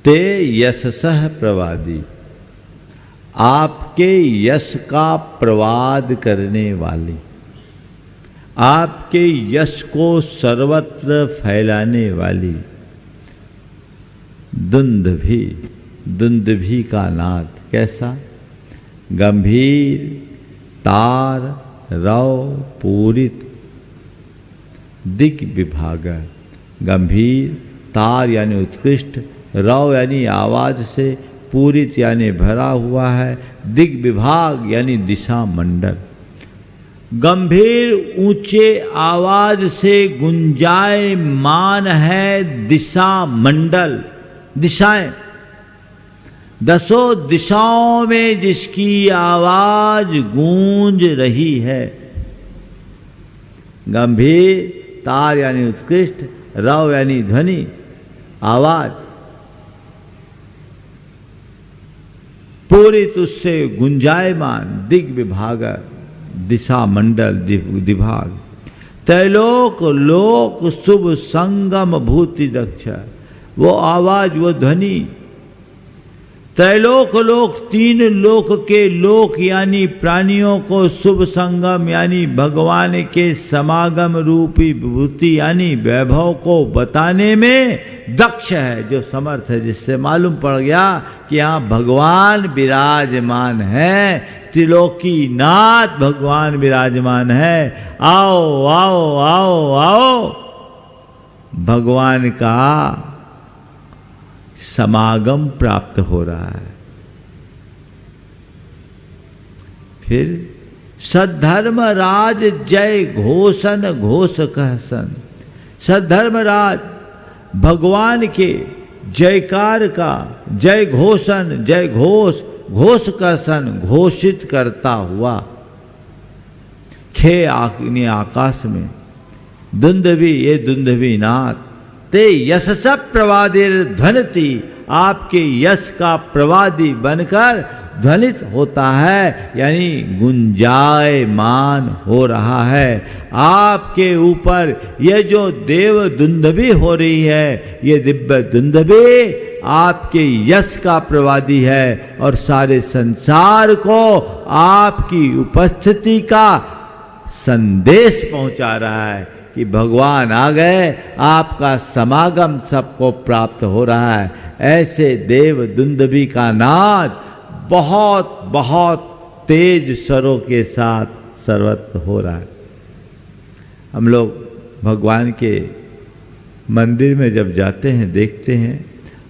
ते यश सह प्रवादी, आपके यश का प्रवाद करने वाली, आपके यश को सर्वत्र फैलाने वाली। दुंदुभि, दुंदुभि का नाद कैसा? गंभीर तार रव पूरित दिग्विभाग। गंभीर तार यानी उत्कृष्ट, रव यानी आवाज से, पूरित यानी भरा हुआ है, दिग्विभाग यानी दिशा मंडल। गंभीर ऊंचे आवाज से गुंजायमान है दिशा मंडल, दिशाएं, 10 दिशाओं में जिसकी आवाज गूंज रही है। गंभीर, तार यानी उत्कृष्ट, रव यानी ध्वनि, आवाज, पूरी तुझसे गुंजायमान, दिग विभाग, दिशा मंडल, दिभाग, त्रैलोक लोक शुभ संगम भूति दक्ष, वो आवाज, वो ध्वनि। त्रैलोक लोक, 3 लोक के लोक यानी प्राणियों को शुभ संगम यानी भगवान के समागम रूपी विभूति यानी वैभव को बताने में दक्ष है, जो समर्थ है, जिससे मालूम पड़ गया कि यहाँ भगवान विराजमान है, त्रिलोकी नाथ भगवान विराजमान है। आओ आओ आओ आओ, भगवान का समागम प्राप्त हो रहा है। फिर सद्धर्म राज जय घोषण घोष कहसन, सद्धर्म राज भगवान के जयकार का, जय घोषण, जय घोष, घोष कहसन, घोषित करता हुआ, खे आकाश में, दुंदवी, ये दुंदवी नाथ, ते यश प्रवादिर ध्वनिति, आपके यश का प्रवादी बनकर ध्वनित होता है, यानी गुंजायमान हो रहा है। आपके ऊपर ये जो देव दुंदभी हो रही है, ये दिव्य दुंदभी आपके यश का प्रवादी है और सारे संसार को आपकी उपस्थिति का संदेश पहुंचा रहा है कि भगवान आ गए, आपका समागम सबको प्राप्त हो रहा है। ऐसे देव दुंदभी का नाद बहुत बहुत तेज स्वरों के साथ सर्वत्र हो रहा है। हम लोग भगवान के मंदिर में जब जाते हैं, देखते हैं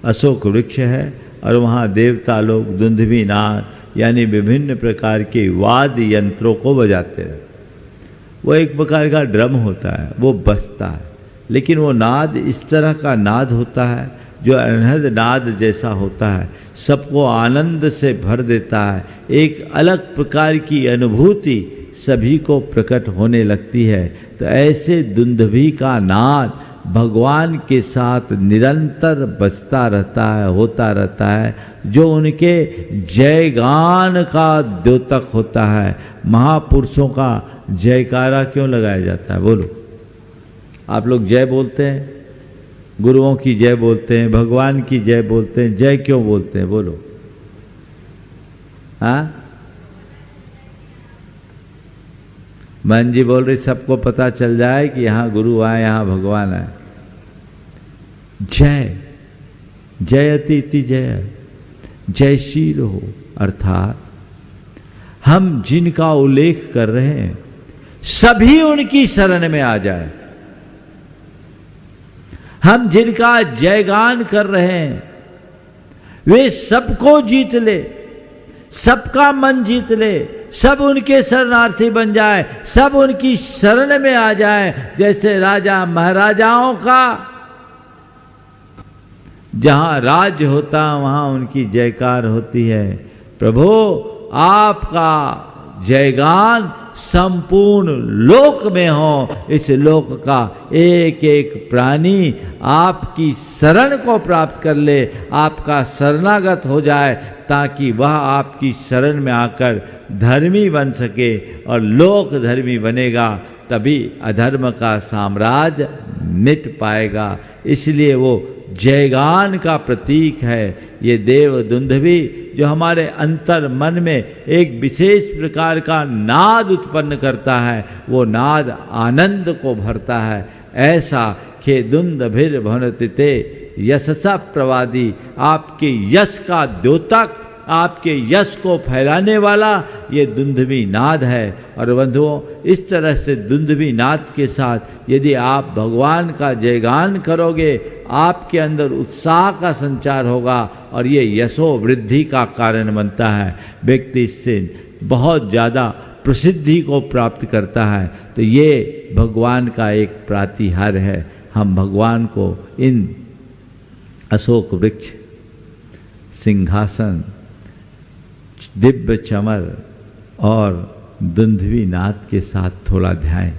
अशोक वृक्ष है और वहाँ देवता लोग दुंदभी नाद यानी विभिन्न प्रकार के वाद्य यंत्रों को बजाते रहते। वो एक प्रकार का ड्रम होता है, वो बजता है, लेकिन वो नाद इस तरह का नाद होता है जो अनहद नाद जैसा होता है, सबको आनंद से भर देता है। एक अलग प्रकार की अनुभूति सभी को प्रकट होने लगती है। तो ऐसे दुंदभी का नाद भगवान के साथ निरंतर बजता रहता है, होता रहता है, जो उनके जयगान का द्योतक होता है। महापुरुषों का जयकारा क्यों लगाया जाता है? बोलो। आप लोग जय बोलते हैं, गुरुओं की जय बोलते हैं, भगवान की जय बोलते हैं, जय क्यों बोलते हैं? बोलो। हाँ, मन जी बोल रही सबको पता चल जाए कि यहाँ गुरु आए, यहाँ भगवान आए। जय जयति इति जय, जयशील हो, अर्थात हम जिनका उल्लेख कर रहे हैं सभी उनकी शरण में आ जाए। हम जिनका जयगान कर रहे हैं वे सबको जीत ले, सबका मन जीत ले, सब उनके शरणार्थी बन जाए, सब उनकी शरण में आ जाए। जैसे राजा महाराजाओं का जहां राज्य होता वहां उनकी जयकार होती है। प्रभु आपका जयगान संपूर्ण लोक में हो, इस लोक का एक एक प्राणी आपकी शरण को प्राप्त कर ले, आपका शरणागत हो जाए, ताकि वह आपकी शरण में आकर धर्मी बन सके और लोक धर्मी बनेगा, तभी अधर्म का साम्राज्य मिट पाएगा। इसलिए वो जयगान का प्रतीक है ये देव दुंदभी, जो हमारे अंतर मन में एक विशेष प्रकार का नाद उत्पन्न करता है। वो नाद आनंद को भरता है। ऐसा खे दुंदभिर भवनतिते यशसा प्रवादी, आपके यश का द्योतक, आपके यश को फैलाने वाला ये दुंदभी नाद है। और बंधुओं, इस तरह से दुंदभी नाद के साथ यदि आप भगवान का जयगान करोगे, आपके अंदर उत्साह का संचार होगा और ये यशो वृद्धि का कारण बनता है। व्यक्ति इससे बहुत ज़्यादा प्रसिद्धि को प्राप्त करता है। तो ये भगवान का एक प्रातिहार्य है। हम भगवान को इन अशोक वृक्ष, सिंहासन, दिव्य चमर और दुंधवी नाद के साथ थोड़ा ध्यान,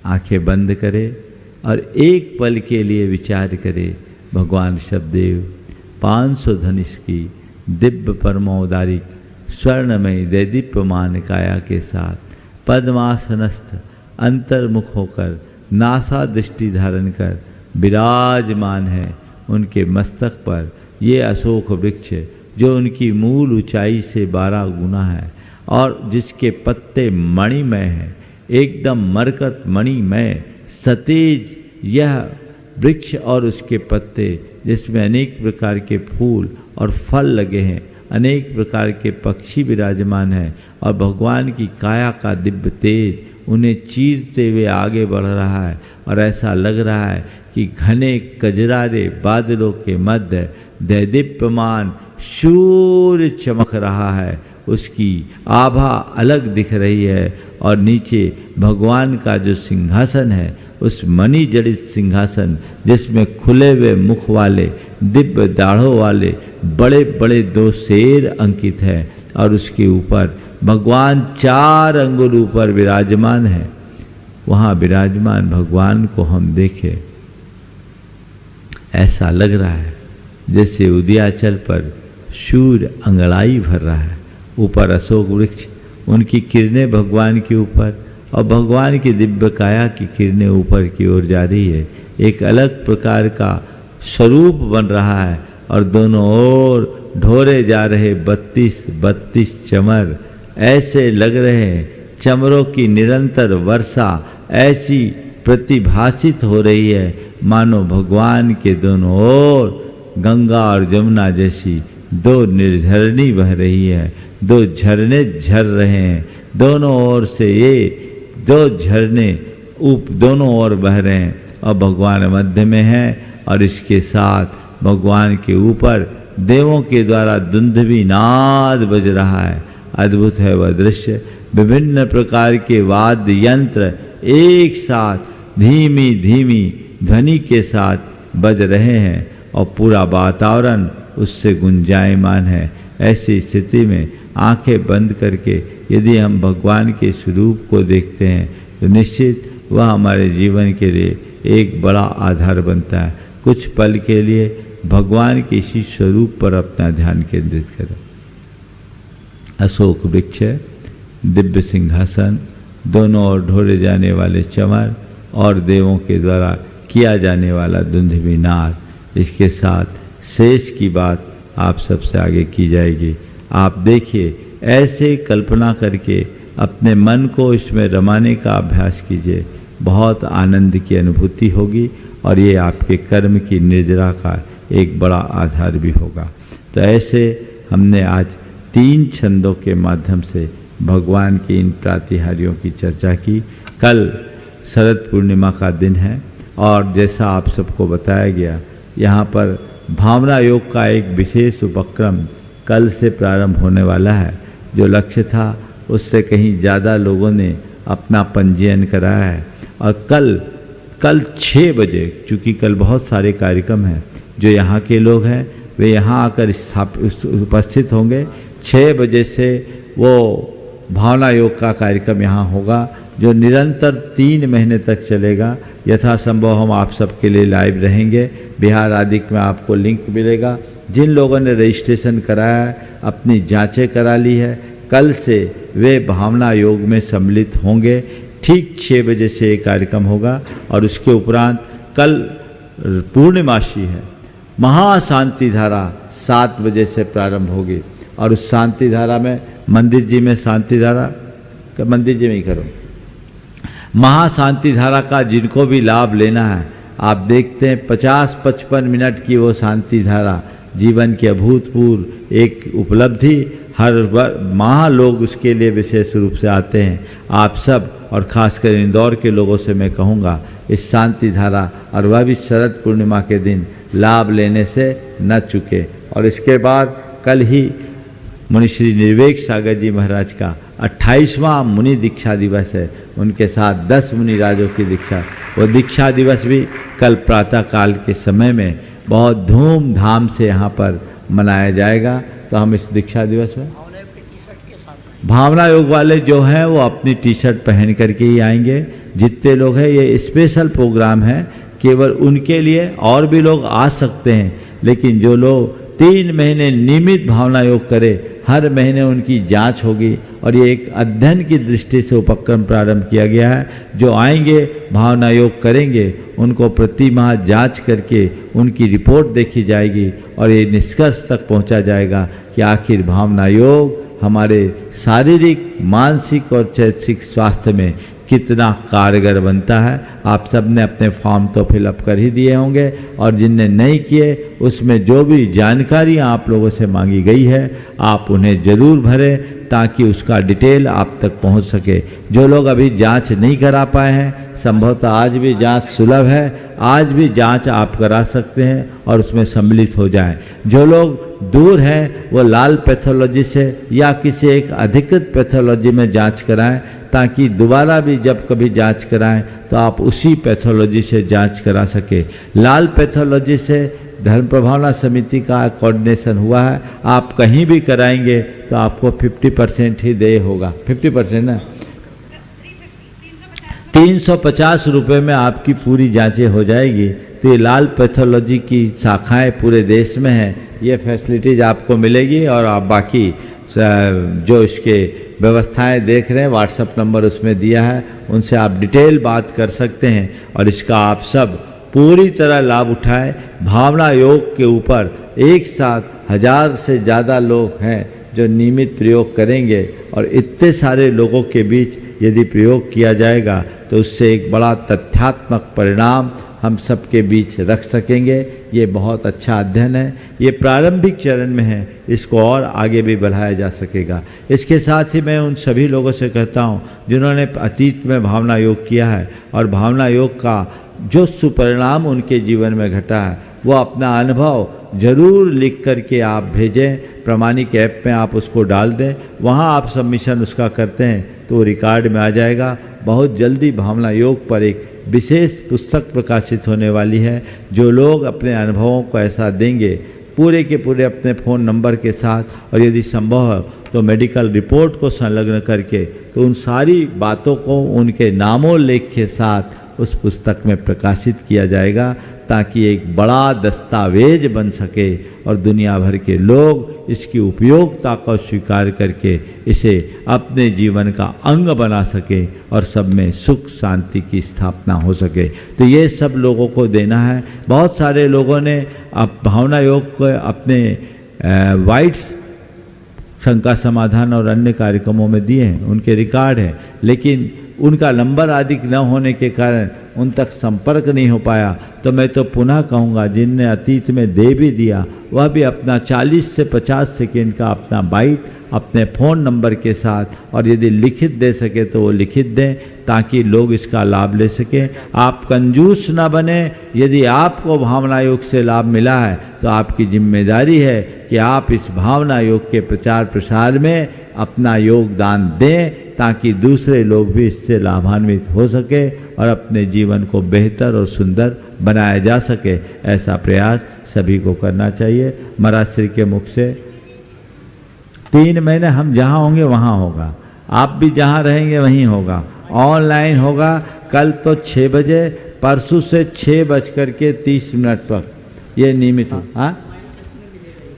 आंखें बंद करें और एक पल के लिए विचार करें। भगवान शबदेव 500 धनुष की दिव्य परमोदारिक स्वर्णमय दैदीप्यमान काया के साथ पद्मासनस्थ अंतर्मुख होकर नासा दृष्टि धारण कर विराजमान है। उनके मस्तक पर ये अशोक वृक्ष जो उनकी मूल ऊंचाई से 12 गुना है और जिसके पत्ते मणिमय हैं, एकदम मरकत मणिमय सतेज यह वृक्ष और उसके पत्ते जिसमें अनेक प्रकार के फूल और फल लगे हैं, अनेक प्रकार के पक्षी विराजमान हैं और भगवान की काया का दिव्य तेज उन्हें चीरते हुए आगे बढ़ रहा है। और ऐसा लग रहा है कि घने कजरारे बादलों के मध्य दैदीप्यमान सूर्य चमक रहा है, उसकी आभा अलग दिख रही है। और नीचे भगवान का जो सिंहासन है, उस मणि जड़ित सिंहासन जिसमें खुले हुए मुख वाले दिव्य दाढ़ों वाले बड़े बड़े 2 शेर अंकित हैं और उसके ऊपर भगवान 4 अंगुल ऊपर विराजमान है। वहाँ विराजमान भगवान को हम देखें, ऐसा लग रहा है जैसे उदयाचल पर सूर्य अंगड़ाई भर रहा है। ऊपर अशोक वृक्ष, उनकी किरणें भगवान के ऊपर और भगवान की दिव्य काया की किरणें ऊपर की ओर जा रही है। एक अलग प्रकार का स्वरूप बन रहा है और दोनों ओर ढोरे जा रहे 32 चमर ऐसे लग रहे हैं। चमरों की निरंतर वर्षा ऐसी प्रतिभासित हो रही है मानो भगवान के दोनों ओर गंगा और जमुना जैसी 2 निर्झरणी बह रही है। 2 झरने झर रहे हैं, दोनों ओर से ये 2 झरने दोनों ओर बह रहे हैं और भगवान मध्य में है। और इसके साथ भगवान के ऊपर देवों के द्वारा दुंधवी नाद बज रहा है। अद्भुत है वह दृश्य। विभिन्न प्रकार के वाद्य यंत्र एक साथ धीमी धीमी ध्वनि के साथ बज रहे हैं और पूरा वातावरण उससे गुंजायमान है। ऐसी स्थिति में आंखें बंद करके यदि हम भगवान के स्वरूप को देखते हैं तो निश्चित वह हमारे जीवन के लिए एक बड़ा आधार बनता है। कुछ पल के लिए भगवान के इसी स्वरूप पर अपना ध्यान केंद्रित करें। अशोक वृक्ष, दिव्य सिंहासन, दोनों ओर ढोरे जाने वाले चमर और देवों के द्वारा किया जाने वाला दुंधवी नाद, इसके साथ शेष की बात आप सबसे आगे की जाएगी। आप देखिए, ऐसे कल्पना करके अपने मन को इसमें रमाने का अभ्यास कीजिए, बहुत आनंद की अनुभूति होगी और ये आपके कर्म की निर्जरा का एक बड़ा आधार भी होगा। तो ऐसे हमने आज 3 छंदों के माध्यम से भगवान की इन प्रातिहार्यों की चर्चा की। कल शरद पूर्णिमा का दिन है और जैसा आप सबको बताया गया, यहाँ पर भावना योग का एक विशेष उपक्रम कल से प्रारंभ होने वाला है। जो लक्ष्य था उससे कहीं ज़्यादा लोगों ने अपना पंजीयन कराया है और कल 6 बजे, चूँकि कल बहुत सारे कार्यक्रम हैं, जो यहाँ के लोग हैं वे यहाँ आकर उपस्थित होंगे। 6 बजे से वो भावना योग का कार्यक्रम यहाँ होगा जो निरंतर 3 महीने तक चलेगा। यथासंभव हम आप सबके लिए लाइव रहेंगे। बिहार आदिक में आपको लिंक मिलेगा। जिन लोगों ने रजिस्ट्रेशन कराया है, अपनी जांचें करा ली है, कल से वे भावना योग में सम्मिलित होंगे। ठीक 6 बजे से ये कार्यक्रम होगा और उसके उपरांत कल पूर्णिमासी है। महाशांति धारा 7 बजे से प्रारंभ होगी और उस शांति धारा में मंदिर जी में शांति धारा मंदिर जी में ही करो। महाशांति धारा का जिनको भी लाभ लेना है, आप देखते हैं 50-55 मिनट की वो शांति धारा जीवन की अभूतपूर्व एक उपलब्धि। हर माह लोग उसके लिए विशेष रूप से आते हैं। आप सब और खासकर इंदौर के लोगों से मैं कहूँगा, इस शांति धारा और वह भी शरद पूर्णिमा के दिन लाभ लेने से न चूके। और इसके बाद कल ही मुनि श्री निर्वेक सागर जी महाराज का 28वां मुनि दीक्षा दिवस है। उनके साथ 10 मुनि राजों की दीक्षा, वो दीक्षा दिवस भी कल प्रातः काल के समय में बहुत धूमधाम से यहाँ पर मनाया जाएगा। तो हम इस दीक्षा दिवस में भावना योग वाले जो हैं वो अपनी टी शर्ट पहन करके ही आएंगे। जितने लोग हैं, ये स्पेशल प्रोग्राम है केवल उनके लिए, और भी लोग आ सकते हैं, लेकिन जो लोग 3 महीने नियमित भावना योग करें, हर महीने उनकी जांच होगी। और ये एक अध्ययन की दृष्टि से उपक्रम प्रारंभ किया गया है। जो आएंगे भावना योग करेंगे, उनको प्रति माह जांच करके उनकी रिपोर्ट देखी जाएगी और ये निष्कर्ष तक पहुंचा जाएगा कि आखिर भावना योग हमारे शारीरिक, मानसिक और चैतसिक स्वास्थ्य में कितना कारगर बनता है। आप सब ने अपने फॉर्म तो फिलअप कर ही दिए होंगे, और जिनने नहीं किए उसमें जो भी जानकारियाँ आप लोगों से मांगी गई है आप उन्हें ज़रूर भरें, ताकि उसका डिटेल आप तक पहुंच सके। जो लोग अभी जांच नहीं करा पाए हैं, संभवतः आज भी जांच सुलभ है, आज भी जांच आप करा सकते हैं और उसमें सम्मिलित हो जाएं। जो लोग दूर हैं वो लाल पैथोलॉजी से या किसी एक अधिकृत पैथोलॉजी में जांच कराएं, ताकि दोबारा भी जब कभी जांच कराएं तो आप उसी पैथोलॉजी से जांच करा सके। लाल पैथोलॉजी से धर्म प्रभावना समिति का कोऑर्डिनेशन हुआ है, आप कहीं भी कराएंगे तो आपको 50% ही देय होगा। 50% ना, 350 रुपये में आपकी पूरी जांचें हो जाएगी। तो ये लाल पैथोलॉजी की शाखाएं पूरे देश में हैं, ये फैसिलिटीज आपको मिलेगी। और आप बाकी जो इसके व्यवस्थाएं देख रहे हैं, व्हाट्सएप नंबर उसमें दिया है, उनसे आप डिटेल बात कर सकते हैं और इसका आप सब पूरी तरह लाभ उठाएं। भावना योग के ऊपर एक साथ 1000 से ज़्यादा लोग हैं जो नियमित प्रयोग करेंगे, और इतने सारे लोगों के बीच यदि प्रयोग किया जाएगा तो उससे एक बड़ा तथ्यात्मक परिणाम हम सबके बीच रख सकेंगे। ये बहुत अच्छा अध्ययन है, ये प्रारंभिक चरण में है, इसको और आगे भी बढ़ाया जा सकेगा। इसके साथ ही मैं उन सभी लोगों से कहता हूँ जिन्होंने अतीत में भावना योग किया है और भावना योग का जो सुपरिणाम उनके जीवन में घटा है, वो अपना अनुभव जरूर लिख करके आप भेजें। प्रमाणिक ऐप में आप उसको डाल दें, वहाँ आप सबमिशन उसका करते हैं तो वो रिकॉर्ड में आ जाएगा। बहुत जल्दी भावना योग पर एक विशेष पुस्तक प्रकाशित होने वाली है। जो लोग अपने अनुभवों को ऐसा देंगे पूरे के पूरे अपने फ़ोन नंबर के साथ, और यदि संभव हो तो मेडिकल रिपोर्ट को संलग्न करके, तो उन सारी बातों को उनके नामों लेख के साथ उस पुस्तक में प्रकाशित किया जाएगा, ताकि एक बड़ा दस्तावेज बन सके और दुनिया भर के लोग इसकी उपयोगिता को स्वीकार करके इसे अपने जीवन का अंग बना सके और सब में सुख शांति की स्थापना हो सके। तो ये सब लोगों को देना है। बहुत सारे लोगों ने अब भावना योग को अपने वाइट्स शंका समाधान और अन्य कार्यक्रमों में दिए हैं, उनके रिकॉर्ड हैं, लेकिन उनका नंबर आदि न होने के कारण उन तक संपर्क नहीं हो पाया। तो मैं तो पुनः कहूँगा, जिनने अतीत में दे भी दिया वह भी अपना 40 से 50 सेकेंड का अपना बाइट अपने फ़ोन नंबर के साथ, और यदि लिखित दे सके तो वो लिखित दें, ताकि लोग इसका लाभ ले सकें। आप कंजूस ना बने। यदि आपको भावना योग से लाभ मिला है तो आपकी जिम्मेदारी है कि आप इस भावना योग के प्रचार प्रसार में अपना योगदान दें, ताकि दूसरे लोग भी इससे लाभान्वित हो सके और अपने जीवन को बेहतर और सुंदर बनाया जा सके। ऐसा प्रयास सभी को करना चाहिए। महाराज श्री के मुख से 3 महीने हम जहाँ होंगे वहाँ होगा, आप भी जहाँ रहेंगे वहीं होगा, ऑनलाइन होगा। कल तो 6 बजे, परसों से 6:30 तक ये नियमित हो। हाँ,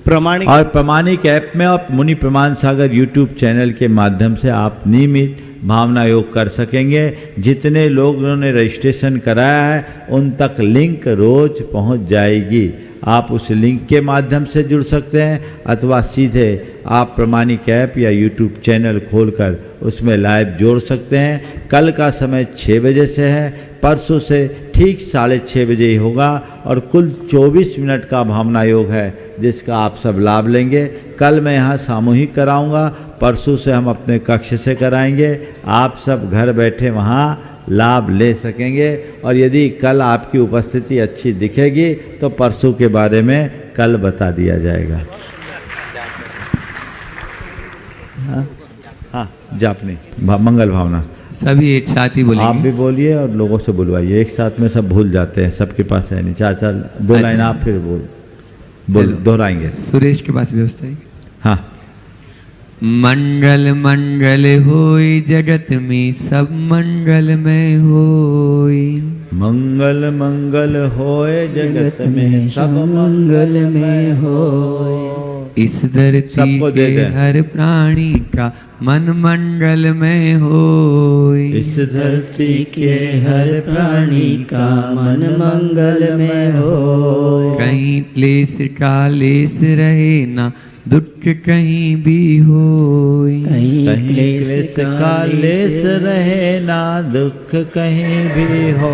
प्रमाणिक और प्रमाणिक ऐप में और मुनि प्रमाण सागर यूट्यूब चैनल के माध्यम से आप नियमित भावना योग कर सकेंगे। जितने लोगों ने रजिस्ट्रेशन कराया है उन तक लिंक रोज पहुंच जाएगी। आप उस लिंक के माध्यम से जुड़ सकते हैं, अथवा सीधे आप प्रमाणिक ऐप या यूट्यूब चैनल खोलकर उसमें लाइव जोड़ सकते हैं। कल का समय 6 बजे से है, परसों से ठीक 6:30 बजे ही होगा, और कुल 24 मिनट का भावना योग है जिसका आप सब लाभ लेंगे। कल मैं यहाँ सामूहिक कराऊंगा, परसों से हम अपने कक्ष से कराएंगे। आप सब घर बैठे वहाँ लाभ ले सकेंगे, और यदि कल आपकी उपस्थिति अच्छी दिखेगी तो परसों के बारे में कल बता दिया जाएगा। हाँ हाँ जापनी मंगल भावना सभी एक साथ ही आप बोलेंगे। भी बोलिए और लोगों से बुलवाइए, एक साथ में सब भूल जाते हैं, सबके पास है नहीं। चार चार दो अच्छा। लाइन आप फिर बोल चलो। दोहराएंगे। सुरेश के पास व्यवस्था है। हाँ मंगल मंगल होई जगत में सब मंगलमय होई। मंगल मंगल होए जगत में सब मंगल में होए। इस धरती सबको दे के दें। हर प्राणी का मन मंगलमय होई। इस धरती के हर प्राणी का मन मंगल में हो। कहीं क्लेश का लेस रहे ना दुख कहीं भी होई। कहीं कहीं क्लेश का लेस रहे ना दुख कहीं भी हो।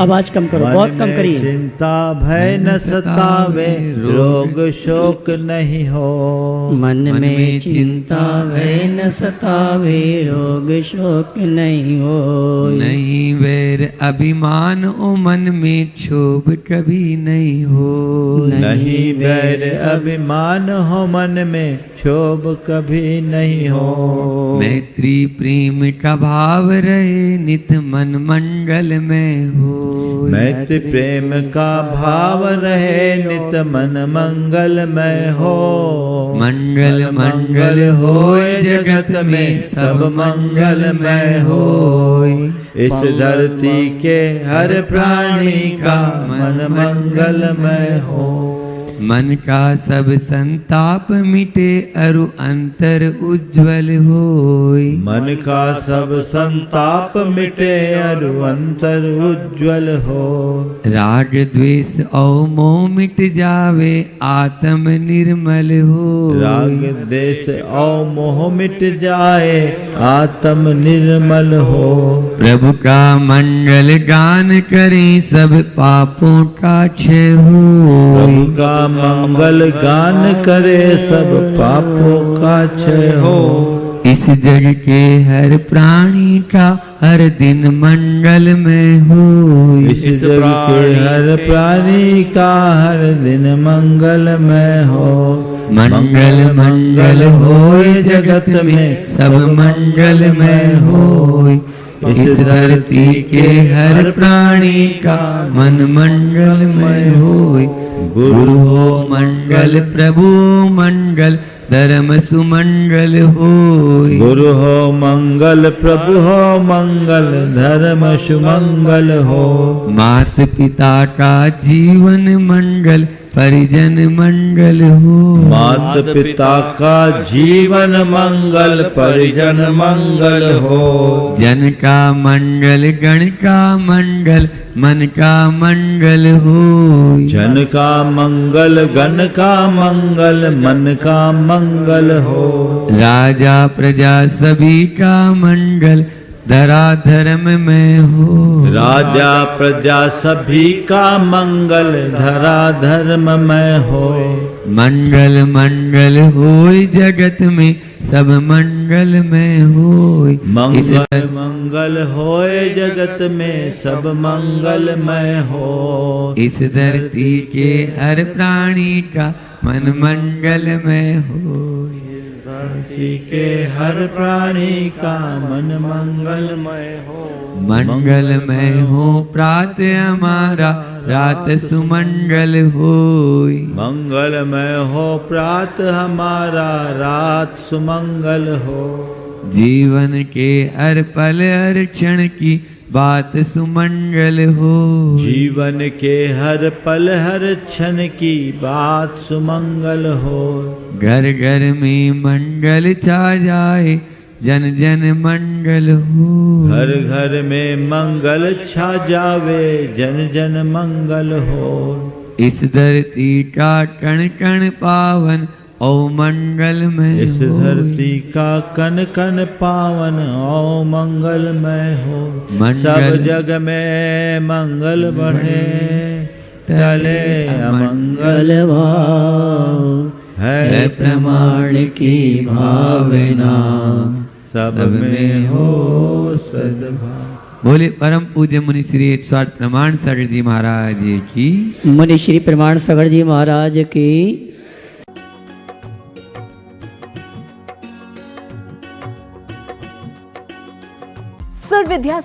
आवाज कम करो, मन बहुत कम में करिए। चिंता भय न सतावे, रोग शोक नहीं हो। मन में चिंता भय न सतावे, रोग शोक नहीं हो। नहीं वैर अभिमान ओ मन में क्षोभ कभी नहीं हो। नहीं वैर अभिमान हो मन में, क्षोभ कभी नहीं हो। मैत्री प्रेम का भाव रहे नित मन मंगल में हो। मैत्री प्रेम का भाव रहे नित मन मंगलमय हो। मंगल मंगल होए जगत में सब मंगलमय होए। इस धरती के हर प्राणी का मन मंगलमय हो। मन का सब संताप मिटे अरु अंतर उज्ज्वल होय। मन का सब संताप मिटे अरु अंतर उज्ज्वल हो। राग द्वेष और मोह मिट जावे आत्म निर्मल हो। राग देश और मोह मिट जाए आत्म निर्मल हो। प्रभु का मंगल गान करें सब पापों का क्षय हो। प्रभु का मंगल गान करे सब पापों का क्षय हो। इस जग के हर प्राणी का हर दिन मंगल में हो। इस जग के हर प्राणी का हर दिन मंगलमय हो। मंगल मंगल होए जगत में सब मंगलमय होए। इस धरती के हर प्राणी का मन मंगलमय होए। गुरु हो मंगल प्रभु मंगल धर्म सुमंगल होय। गुरु हो मंगल प्रभु हो मंगल धर्म सुमंगल हो। मात पिता का जीवन मंगल परिजन मंगल हो। मात पिता का जीवन मंगल परिजन मंगल हो। जन का मंगल गण का मंगल मन का मंगल हो। जन का मंगल गण का मंगल मन का मंगल हो। राजा प्रजा सभी का मंगल धरा धर्म में हो। राजा प्रजा सभी का मंगल धरा धर्म में हो। मंगल मंगल होय जगत में सब मंगल में होय। मंगल मंगल होए जगत में सब मंगलमय हो। इस धरती के हर प्राणी का मन मंगल में होय। धरती के हर प्राणी का मन मंगलमय हो। मंगलमय हो प्रात हमारा रात सुमंगल होय। मंगलमय हो प्रात हमारा रात सुमंगल हो। जीवन के हर पल हर क्षण की बात सुमंगल हो। जीवन के हर पल हर क्षण की बात सुमंगल हो। घर घर में मंगल छा जाए जन जन मंगल हो। घर घर में मंगल छा जावे जन जन मंगल हो। इस धरती का कण कण पावन ओ मंगलमय इस हो। धरती का कन कन पावन ओ मंगलमय हो। मंगल सब जग में मंगल बढ़े टले अमंगल मंगल भाव है प्रमाण की भावना सब में हो सद्भाव। बोले परम पूज्य मुनि श्री 108 प्रमाण सागर जी महाराज की। मुनि श्री प्रमाण सागर जी महाराज की। सर्व विद्या